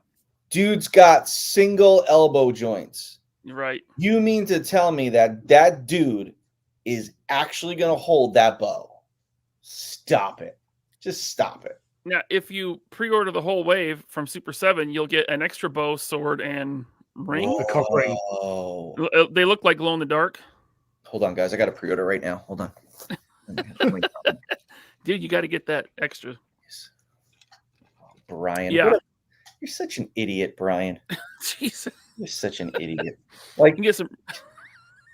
Dude's got single elbow joints. You're right. You mean to tell me that dude is actually going to hold that bow? Stop it. Just stop it. Now, if you pre-order the whole wave from Super7, you'll get an extra bow, sword, and ring. The cock ring. Oh. They look like glow in the dark. Hold on, guys. I got to pre-order right now. Hold on. Dude, you got to get that extra. Brian. Yeah. You're such an idiot, Brian. Jesus. You're such an idiot. Like, You can get some.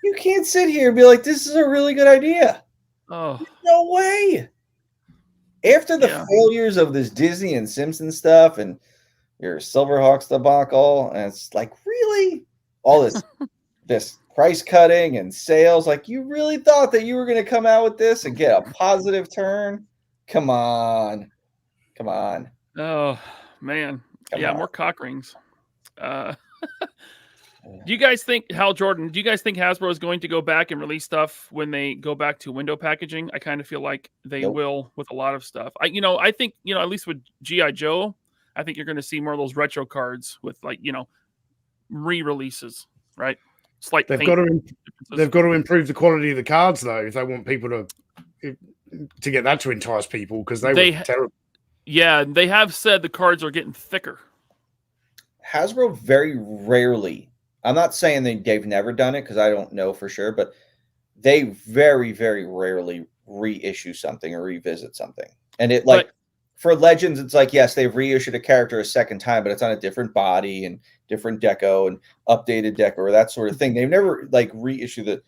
you can't sit here and be like, this is a really good idea. Oh. No way. After the failures of this Disney and Simpson stuff and your Silverhawks debacle, and it's like, really? All this price cutting and sales, like, you really thought that you were going to come out with this and get a positive turn? Come on. Oh, man. Come yeah, on. more cock rings. Do you guys think, Hal Jordan, do you guys think Hasbro is going to go back and release stuff when they go back to window packaging? I kind of feel like they will with a lot of stuff. I think, at least with G.I. Joe, I think you're going to see more of those retro cards with, like, re-releases, right? Slight They've got to improve the quality of the cards, though, if they want people to get that to entice people, because they were terrible. Yeah, they have said the cards are getting thicker. Hasbro very rarely, I'm not saying they've never done it because I don't know for sure, but they very, very rarely reissue something or revisit something. And it, like, for Legends, it's like, yes, they've reissued a character a second time, but it's on a different body and different deco and updated deco or that sort of thing. They've never, like, reissued the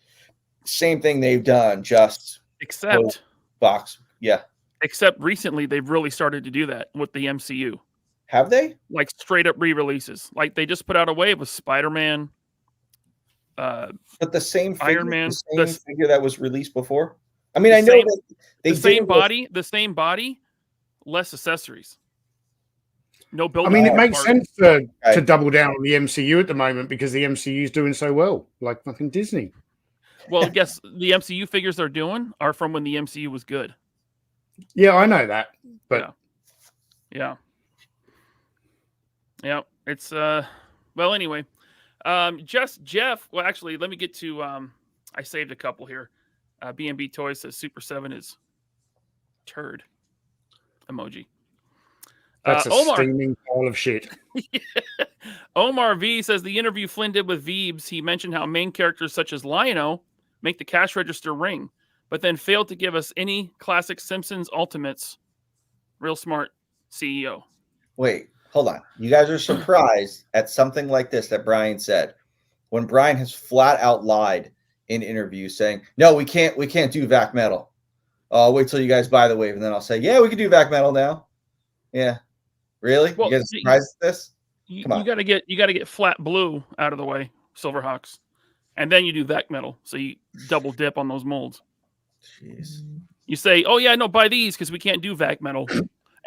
same thing they've done, just except box. Yeah. Except recently, they've really started to do that with the MCU. Have they? Like, straight up re-releases. Like, they just put out a wave with Spider-Man. But the same figure, Iron Man, the same figure that was released before. I mean, I know that they the same body, less accessories. No build. I mean, it makes sense to double down on the MCU at the moment because the MCU is doing so well, like fucking Disney. Well, I guess the MCU figures they're doing are from when the MCU was good. Yeah, I know that, but yeah, it's well, anyway, just Jeff. Well, actually, let me get to. I saved a couple here. B&B Toys says Super7 is turd emoji. That's a Omar, steaming pile of shit. Omar V says the interview Flynn did with Veebs, he mentioned how main characters such as Lion-O make the cash register ring, but then failed to give us any classic Simpsons Ultimates. Real smart CEO. Wait, hold on. You guys are surprised at something like this that Brian said, when Brian has flat out lied in interviews saying, no, we can't do VAC metal. I'll wait till you guys buy the wave, and then I'll say, yeah, we can do VAC metal now. Yeah. Really? Well, you guys surprised at this? You gotta get flat blue out of the way, Silverhawks. And then you do VAC metal. So you double dip on those molds. Jeez. You say, oh yeah, no, buy these because we can't do VAC metal.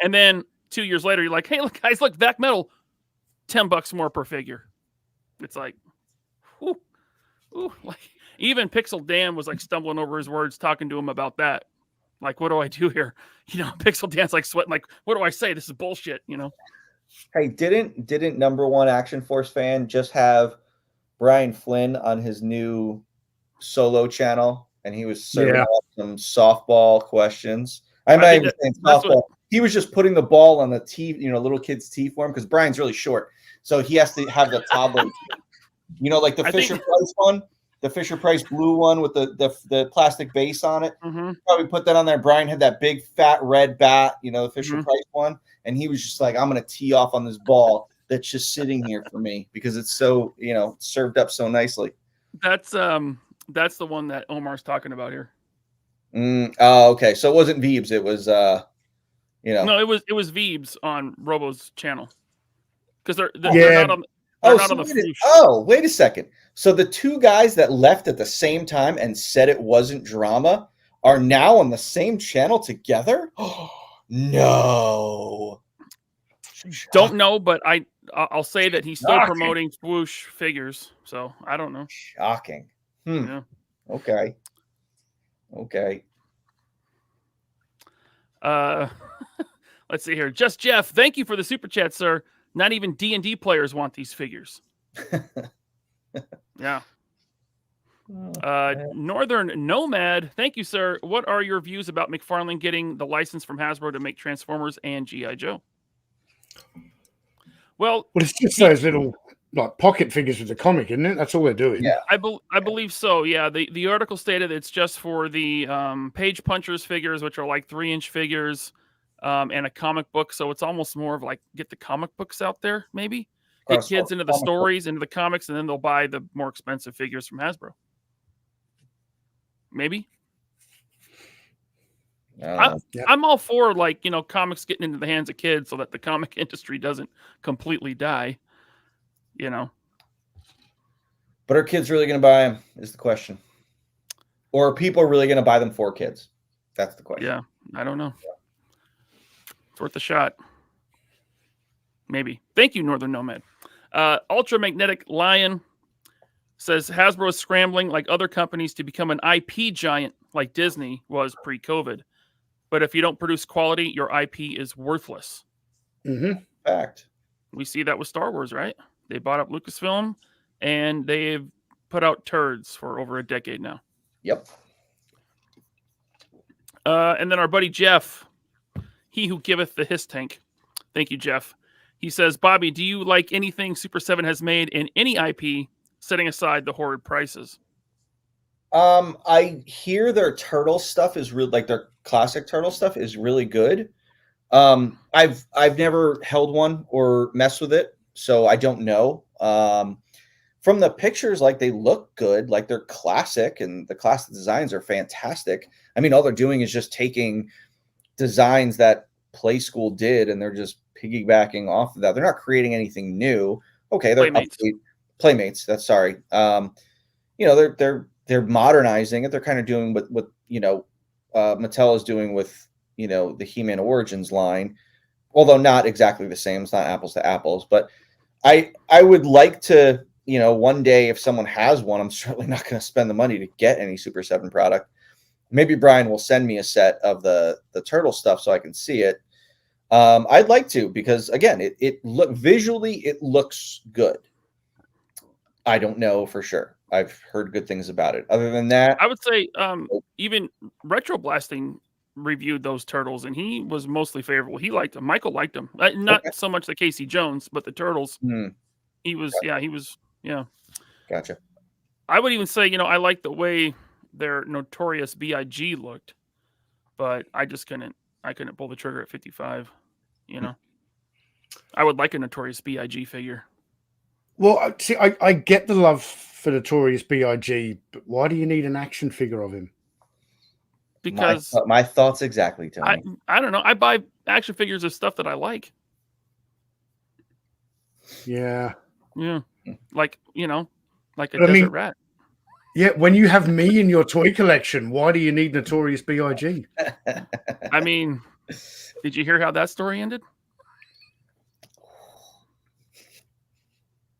And then 2 years later, you're like, hey, look, guys, look, VAC metal, $10 more per figure. It's like, ooh, like even Pixel Dan was like stumbling over his words, talking to him about that. Like, what do I do here? Pixel Dan's like sweating, like, what do I say? This is bullshit, Hey, didn't number one Action Force fan just have Brian Flynn on his new solo channel, and he was serving up some softball questions? I'm not even saying softball. he was just putting the ball on the T, little kid's T form because Brian's really short, so he has to have the toddler. Like the Fisher-Price one, the Fisher-Price blue one with the plastic base on it. Mm-hmm. Probably put that on there. Brian had that big fat red bat, the Fisher-Price one, and he was just like, I'm going to tee off on this ball that's just sitting here for me because it's so, served up so nicely. That's the one that Omar's talking about here. Oh, okay. So it wasn't Veebs. It was, No, it was Veebs on Robo's channel because they're not on. Wait a second. So the two guys that left at the same time and said it wasn't drama are now on the same channel together? No. Don't know, but I'll say that he's still promoting Swoosh figures. So I don't know. Shocking. Yeah. Okay. Let's see here. Just Jeff, thank you for the super chat, sir. Not even D&D players want these figures. Yeah. Northern Nomad, thank you, sir. What are your views about McFarlane getting the license from Hasbro to make Transformers and G.I. Joe? Well, it's just those little pocket figures with the comic, isn't it? That's all they're doing. Yeah, I believe so. Yeah, the article stated it's just for the Page Punchers figures, which are like 3-inch figures, and a comic book. So it's almost more of like get the comic books out there, maybe get kids into the stories, into the comics, and then they'll buy the more expensive figures from Hasbro. Maybe. I'm all for comics getting into the hands of kids so that the comic industry doesn't completely die. But are kids really going to buy them is the question. Or are people really going to buy them for kids? That's the question. Yeah, I don't know. It's worth a shot. Maybe. Thank you, Northern Nomad. Ultra Magnetic Lion says Hasbro is scrambling like other companies to become an IP giant like Disney was pre-COVID. But if you don't produce quality, your IP is worthless. Mm-hmm. Fact. We see that with Star Wars, right? They bought up Lucasfilm, and they've put out turds for over a decade now. Yep. And then our buddy Jeff, he who giveth the hiss tank. Thank you, Jeff. He says, Bobby, do you like anything Super7 has made in any IP, setting aside the horrid prices? I hear their turtle stuff is really like their classic turtle stuff is really good. I've never held one or messed with it, so I don't know. From the pictures, like they look good, like they're classic, and the classic designs are fantastic. I mean, all they're doing is just taking designs that Play School did, and they're just piggybacking off of that. They're not creating anything new. Okay, they're Playmates. That's sorry. They're modernizing it. They're kind of doing what Mattel is doing with the He-Man Origins line, although not exactly the same. It's not apples to apples, but I would like to, one day if someone has one, I'm certainly not going to spend the money to get any Super 7 product. Maybe Brian will send me a set of the turtle stuff so I can see it. I'd like to, because again, it looks good. I don't know for sure. I've heard good things about it. Other than that, I would say even Retro Blasting reviewed those turtles, and he was mostly favorable. He liked them. Michael liked them. Not so much the Casey Jones, but the turtles. He was, Gotcha. I would even say, I like the way their Notorious B.I.G. looked, but I just couldn't pull the trigger at 55. I would like a Notorious B.I.G. figure. Well, see, I get the love for Notorious B.I.G., but why do you need an action figure of him? Because my thoughts exactly, Tony. I don't know. I buy action figures of stuff that I like. Yeah. Yeah. Like a desert rat. Yeah, when you have me in your toy collection, why do you need Notorious B.I.G.? I mean, did you hear how that story ended?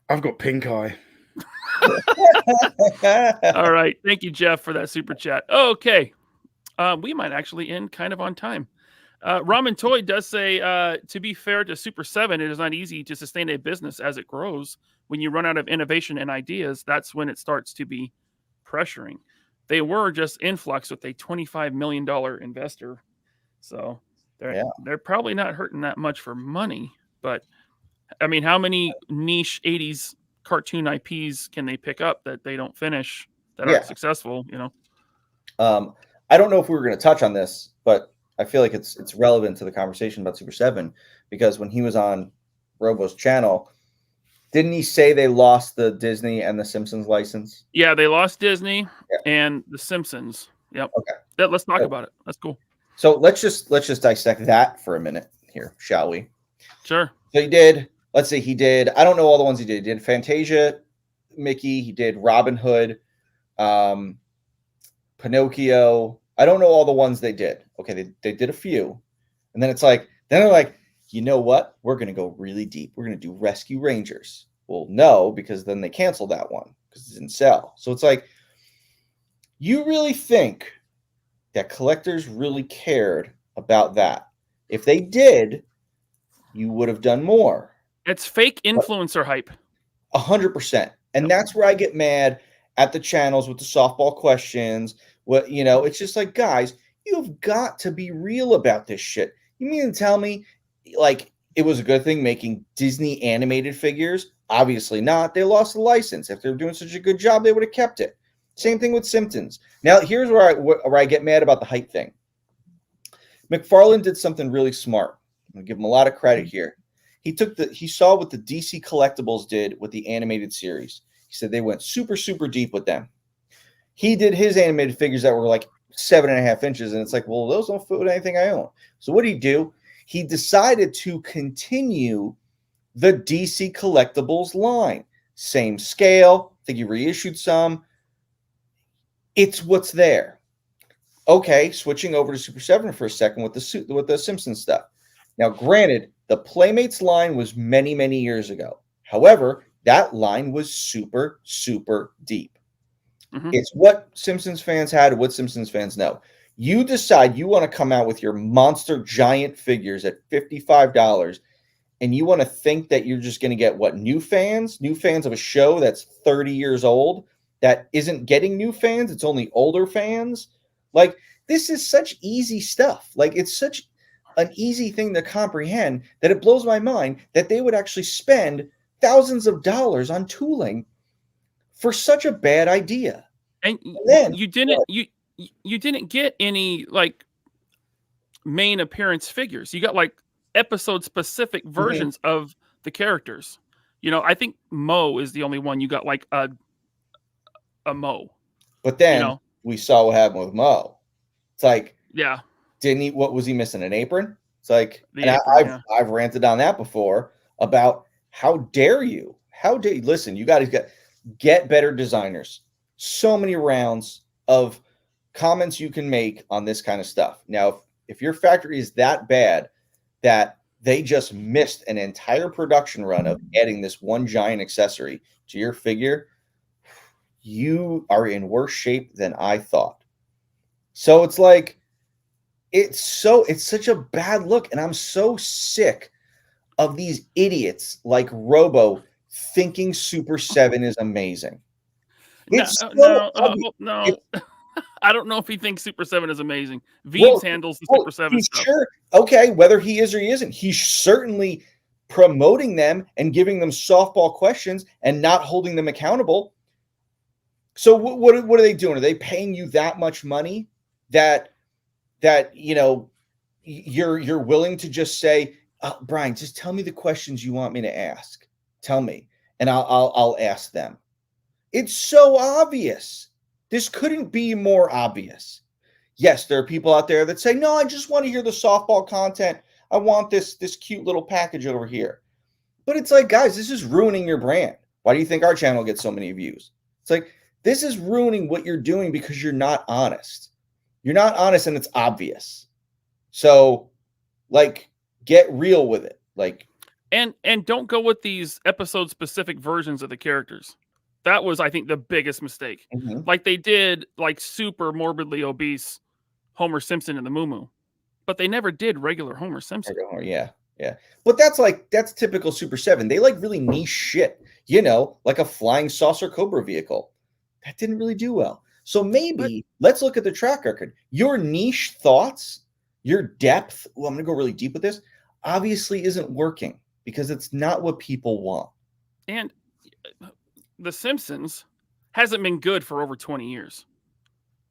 I've got pink eye. All right. Thank you, Jeff, for that super chat. Okay. We might actually end kind of on time. Ramen Toy does say, to be fair to Super 7, it is not easy to sustain a business as it grows. When you run out of innovation and ideas, that's when it starts to be pressuring. They were just influx with a $25 million investor. So They're probably not hurting that much for money, but I mean, how many niche 80s cartoon IPs can they pick up that they don't finish that aren't successful, you know? I don't know if we were going to touch on this, but I feel like it's relevant to the conversation about Super 7 because when he was on Robo's channel, didn't he say they lost the Disney and the Simpsons license? Yeah, they lost Disney and the Simpsons. Yep. Okay. Let's talk about it. That's cool. So let's just dissect that for a minute here, shall we? Sure. So he did. Let's see. He did. I don't know all the ones he did. He did Fantasia, Mickey. He did Robin Hood, Pinocchio. I don't know all the ones they did. Okay, they did a few, and then they're like, you know what? We're gonna go really deep. We're gonna do Rescue Rangers. Well, no, because then they canceled that one because it didn't sell. So it's like, you really think that collectors really cared about that? If they did, you would have done more. It's fake influencer hype. 100%. And that's where I get mad at the channels with the softball questions. It's just like, guys, you've got to be real about this shit. You mean to tell me, like, it was a good thing making Disney animated figures? Obviously not. They lost the license. If they were doing such a good job, they would have kept it. Same thing with Simpsons. Now, here's where I get mad about the hype thing. McFarlane did something really smart. I'm going to give him a lot of credit here. He saw what the DC Collectibles did with the animated series. He said they went super, super deep with them. He did his animated figures that were like 7.5 inches, and it's like, well, those don't fit with anything I own. So what did he do? He decided to continue the DC Collectibles line. Same scale. I think he reissued some. It's what's there. Okay, switching over to Super 7 for a second with the Simpsons stuff. Now, granted, the Playmates line was many, many years ago. However, that line was super, super deep. Mm-hmm. It's what Simpsons fans had and what Simpsons fans know. You decide you want to come out with your monster giant figures at $55, and you want to think that you're just going to get what? New fans of a show that's 30 years old that isn't getting new fans. It's only older fans. Like, this is such easy stuff. Like, it's such an easy thing to comprehend that it blows my mind that they would actually spend thousands of dollars on tooling for such a bad idea. And then you didn't get any like main appearance figures. You got like episode specific versions of the characters. You know, I think Mo is the only one you got like a Mo. But then we saw what happened with Mo. It's like, yeah. What was he missing? An apron? It's like, I've ranted on that before about how dare you? Listen, you got to get better designers. So many rounds of comments you can make on this kind of stuff. Now, if your factory is that bad that they just missed an entire production run of adding this one giant accessory to your figure, you are in worse shape than I thought. So it's like, it's such a bad look, and I'm so sick of these idiots like Robo thinking Super 7 is amazing. No. I don't know if he thinks Super 7 is amazing. Veeves handles the Super 7 stuff. Sure. Okay, whether he is or he isn't, he's certainly promoting them and giving them softball questions and not holding them accountable. So what are they doing? Are they paying you that much money that you're willing to just say, Brian, just tell me the questions you want me to ask. Tell me, and I'll ask them. It's so obvious. This couldn't be more obvious. Yes, there are people out there that say, no, I just want to hear the softball content. I want this cute little package over here. But it's like, guys, this is ruining your brand. Why do you think our channel gets so many views? It's like, this is ruining what you're doing because you're not honest. You're not honest, and it's obvious. So, like, get real with it. Like, and don't go with these episode specific versions of the characters. That was, I think, the biggest mistake. Mm-hmm. Like they did, like super morbidly obese Homer Simpson in the Moo, but they never did regular Homer Simpson. Yeah. But that's typical Super 7. They like really niche shit. Like a flying saucer Cobra vehicle. That didn't really do well. So maybe let's look at the track record. Your niche thoughts, your depth, well, I'm going to go really deep with this, obviously isn't working because it's not what people want. And The Simpsons hasn't been good for over 20 years.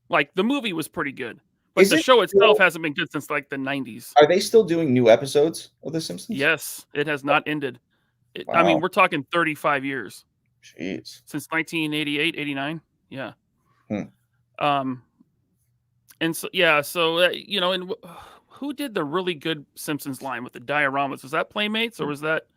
Like, the movie was pretty good, but the show itself hasn't been good since like the 90s. Are they still doing new episodes of The Simpsons? Yes, it has not ended. Wow. I mean, we're talking 35 years. Jeez. Since 1988, 89. Yeah. And so, yeah, so, and who did the really good Simpsons line with the dioramas? Was that Playmates or was that?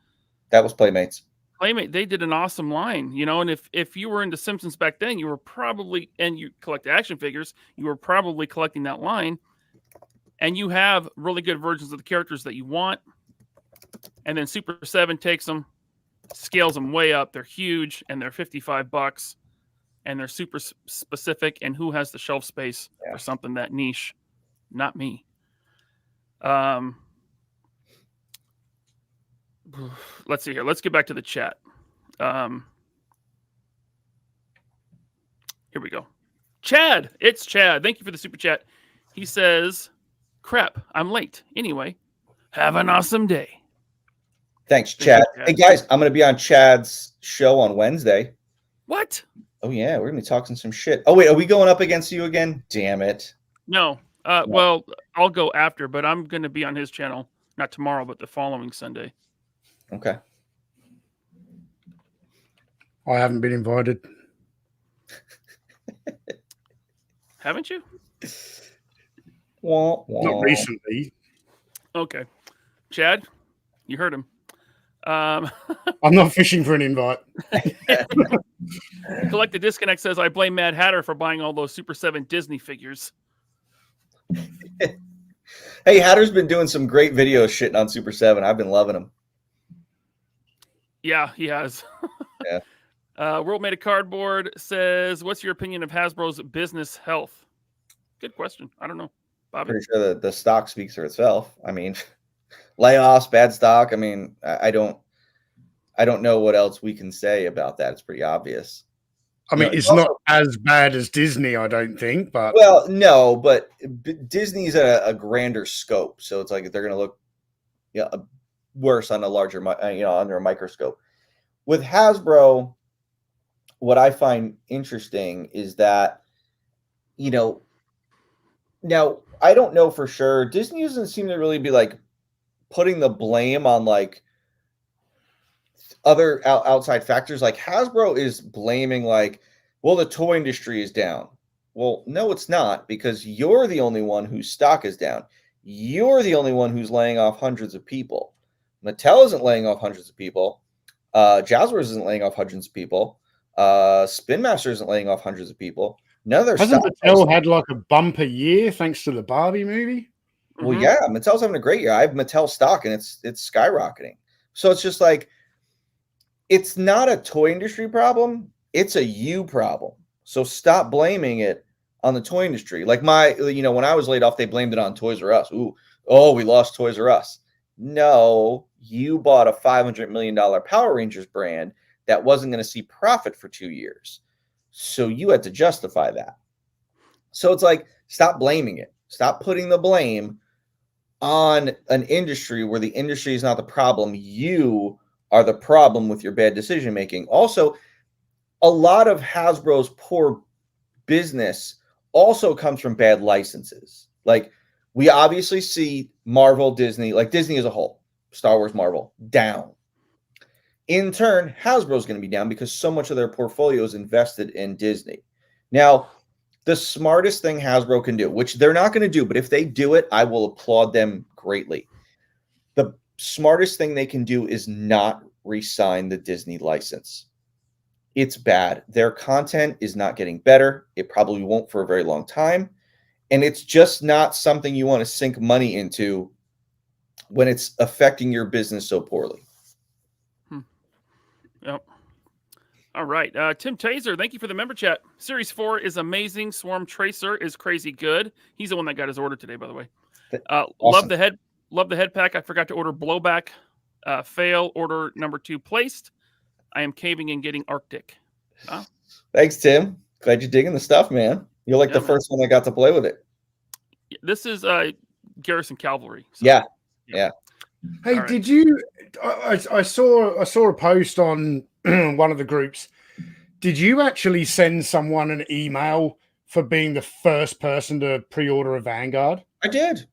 That was Playmates. Playmate, they did an awesome line, and if you were into Simpsons back then, you were probably, and you collect action figures, you were probably collecting that line, and you have really good versions of the characters that you want, and then Super7 takes them, scales them way up, they're huge, and they're $55, and they're super specific, and who has the shelf space for something that niche? Not me. Let's see here. Let's get back to the chat. Here we go. Chad. It's Chad. Thank you for the super chat. He says, crap, I'm late. Anyway, have an awesome day. Thanks, Chad. Hey, guys, I'm going to be on Chad's show on Wednesday. What? Oh, yeah. We're going to be talking some shit. Oh, wait. Are we going up against you again? Damn it. No. Well, I'll go after, but I'm going to be on his channel. Not tomorrow, but the following Sunday. Okay. I haven't been invited. Haven't you? Not recently. Okay. Chad, you heard him. I'm not fishing for an invite. Collect the Disconnect says, I blame Mad Hatter for buying all those Super7 Disney figures. Hey, Hatter's been doing some great videos shitting on Super7. I've been loving them. Yeah, he has. Yeah. World Made of Cardboard says, what's your opinion of Hasbro's business health? Good question. I don't know. Bobby? Pretty sure the stock speaks for itself. I mean, layoffs, bad stock. I mean, I don't know what else we can say about that. It's pretty obvious. I mean, it's not as bad as Disney, I don't think. But well, no, but Disney's a grander scope, so it's like they're going to look, worse on a larger, under a microscope. With Hasbro, what I find interesting is that, now I don't know for sure. Disney doesn't seem to really be like putting the blame on like other outside factors. Like Hasbro is blaming like, well, the toy industry is down. Well, no, it's not, because you're the only one whose stock is down. You're the only one who's laying off hundreds of people. Mattel isn't laying off hundreds of people. Jazzwares isn't laying off hundreds of people. Spin Master isn't laying off hundreds of people. None of their hasn't Mattel had like a bumper year thanks to the Barbie movie? Well, yeah, Mattel's having a great year. I have Mattel stock and it's skyrocketing. So it's just like, it's not a toy industry problem. It's a you problem. So stop blaming it on the toy industry. Like when I was laid off, they blamed it on Toys R Us. We lost Toys R Us. No, you bought a $500 million Power Rangers brand that wasn't going to see profit for 2 years. So you had to justify that. So it's like, stop blaming it. Stop putting the blame on an industry where the industry is not the problem. You are the problem with your bad decision making. Also, a lot of Hasbro's poor business also comes from bad licenses. Like, we obviously see Marvel, Disney, like Disney as a whole, Star Wars, Marvel, down. In turn, Hasbro's going to be down because so much of their portfolio is invested in Disney. Now, the smartest thing Hasbro can do, which they're not going to do, but if they do it, I will applaud them greatly. The smartest thing they can do is not re-sign the Disney license. It's bad. Their content is not getting better. It probably won't for a very long time. And it's just not something you want to sink money into when it's affecting your business so poorly. Yep. All right. Tim Taser, thank you for the member chat. Series 4 is amazing. Swarm Tracer is crazy good. He's the one that got his order today, by the way. Awesome. Love the head pack. I forgot to order Blowback. Fail. Order number 2 placed. I am caving and getting Arctic. Thanks, Tim. Glad you're digging the stuff, man. You're like the first one that got to play with it. This is Garrison Cavalry. So, Yeah. Hey, All right. did you? I saw a post on one of the groups. Did you actually send someone an email for being the first person to pre-order a Vanguard? I did.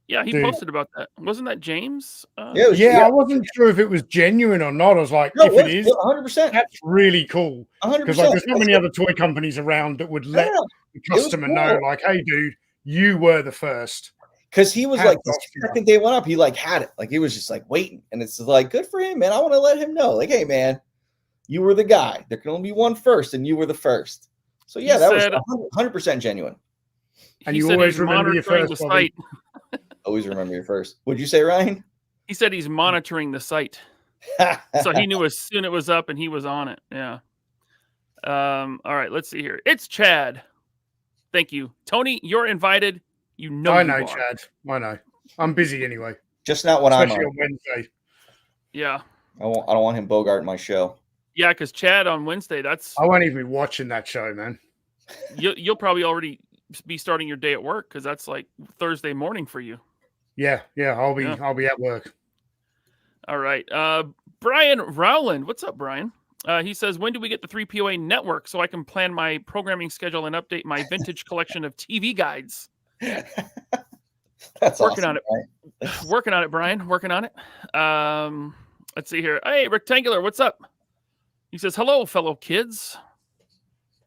Yeah, he Dude. posted about that. Wasn't that James? Yeah, it was- Yeah, I wasn't sure if it was genuine or not. I was like, No, if it is, 100%. that's really cool. 100%. Because like, there's not many other toy companies around that would let the customer know, like, hey, dude, you were the first. Because he was Hats like, off the to you. second day went up, he like had it. Like he was just like waiting. And it's like, good for him, man. I want to let him know. Like, hey, man, you were the guy. There can only be one first, and you were the first. So yeah, that was 100% genuine. And you always remember your first, the Bobby. site. Always remember your first. What'd you say, Ryan? He said he's monitoring the site. So he knew as soon it was up and he was on it. Yeah. All right, let's see here. It's Chad. Thank you. Tony, you're invited. You know I you know, are. Chad. I know. I'm busy anyway. Just not when Especially I'm on Wednesday. Yeah. I don't want him Bogart my show. Yeah, because Chad on Wednesday, that's I won't even be watching that show, man. you'll probably already be starting your day at work because that's like Thursday morning for you. Yeah, I'll be at work. All right. Brian Rowland. What's up, Brian? He says, when do we get the 3POA network so I can plan my programming schedule and update my vintage collection of TV guides? That's Working awesome, on it. right? Working on it, Brian. Working on it. Let's see here. Hey, Rectangular, what's up? He says, hello, fellow kids.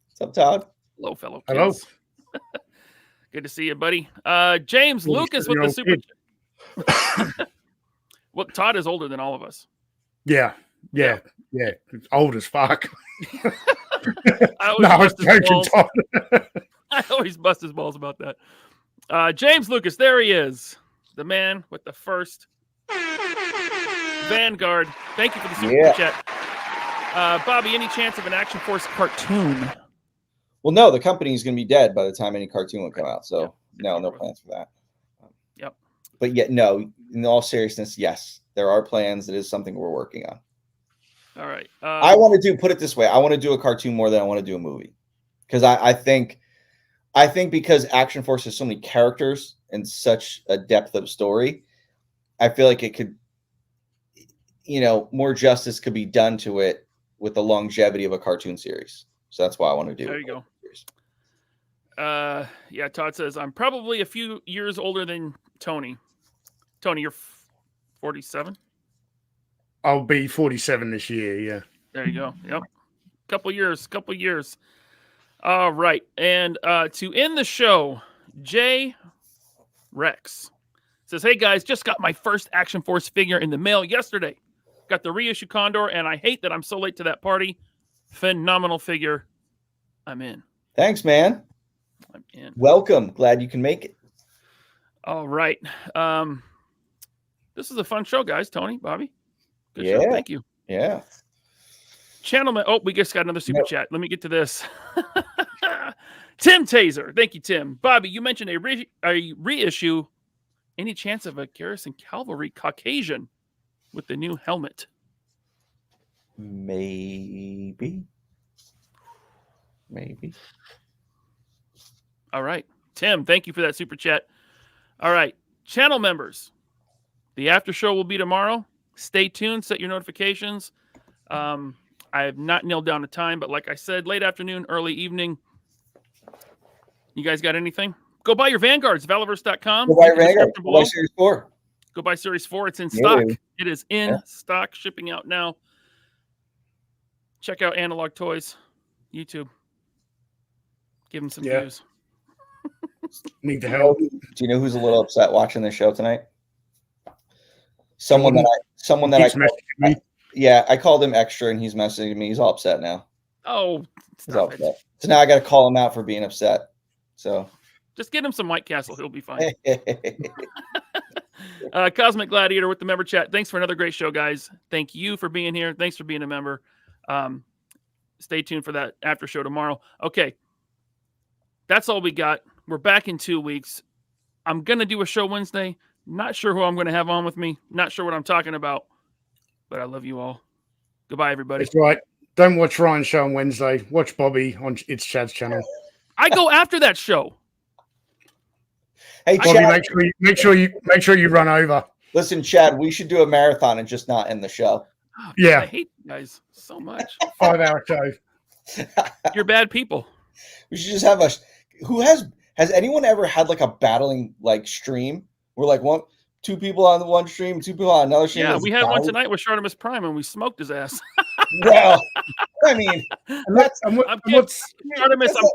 What's up, Todd? Hello, fellow Hello. kids. Good to see you, buddy. James Lucas with the super. Well, Todd is older than all of us. Yeah. Old as fuck. I always No, I was bust his joking, balls. Todd. I always bust his balls about that. James Lucas, there he is. The man with the first Vanguard. Thank you for the super chat. Bobby, any chance of an Action Force cartoon? Well, no, the company is going to be dead by the time any cartoon would come out. So no plans for that. Yep. But yet, no, in all seriousness, yes, there are plans. It is something we're working on. All right. I want to put it this way. I want to do a cartoon more than I want to do a movie. Because I think because Action Force has so many characters and such a depth of story, I feel like it could, more justice could be done to it with the longevity of a cartoon series. So that's why I want to do it. There you go. Yeah, Todd says, I'm probably a few years older than Tony. Tony, you're 47? I'll be 47 this year, yeah. There you go. Yep. Couple years. All right. And to end the show, Jay Rex says, hey, guys, just got my first Action Force figure in the mail yesterday. Got the reissue Condor, and I hate that I'm so late to that party. Phenomenal figure. I'm in. Thanks, man. I'm in. Welcome. Glad you can make it. All right. This is a fun show, guys. Tony, Bobby. Good show. Thank you. Yeah. Channelman. Oh, we just got another super chat. Let me get to this. Tim Taser. Thank you, Tim. Bobby, you mentioned a reissue. Any chance of a Garrison Cavalry Caucasian with the new helmet? Maybe. All right. Tim, thank you for that super chat. All right. Channel members. The after show will be tomorrow. Stay tuned. Set your notifications. I have not nailed down a time, but like I said, late afternoon, early evening. You guys got anything? Go buy your Vanguards, Valaverse.com. Go buy Vanguard. Go buy Series 4. Go buy Series 4. It's in stock. Yeah. It is in stock, shipping out now. Check out Analog Toys, YouTube. Give them some views. Need the help. Do you know who's a little upset watching this show tonight? Someone that I called, I called him extra and he's messaging me. He's all upset now. Oh, stop it. So now I got to call him out for being upset. So just get him some White Castle. He'll be fine. Cosmic Gladiator with the member chat. Thanks for another great show, guys. Thank you for being here. Thanks for being a member. Stay tuned for that after show tomorrow. Okay. That's all we got. We're back in 2 weeks. I'm going to do a show Wednesday. Not sure who I'm going to have on with me. Not sure what I'm talking about. But I love you all. Goodbye, everybody. That's right. Don't watch Ryan's show on Wednesday. Watch Bobby on It's Chad's channel. I go after that show. Hey, Bobby, Chad, make sure you run over. listen, Chad, we should do a marathon and just not end the show. Oh, Yeah. I hate you guys so much. 5-hour show. You're bad people. We should just have has anyone ever had like a battling like stream where like two people on the one stream, two people on another stream? Yeah, we had one tonight with Shartimus Prime, and we smoked his ass. Well, I mean, that's I'm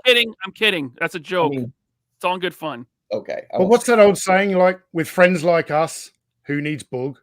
kidding. I'm kidding. That's a joke. It's all in good fun. Okay. But what's that old saying? Like, with friends like us, who needs bug?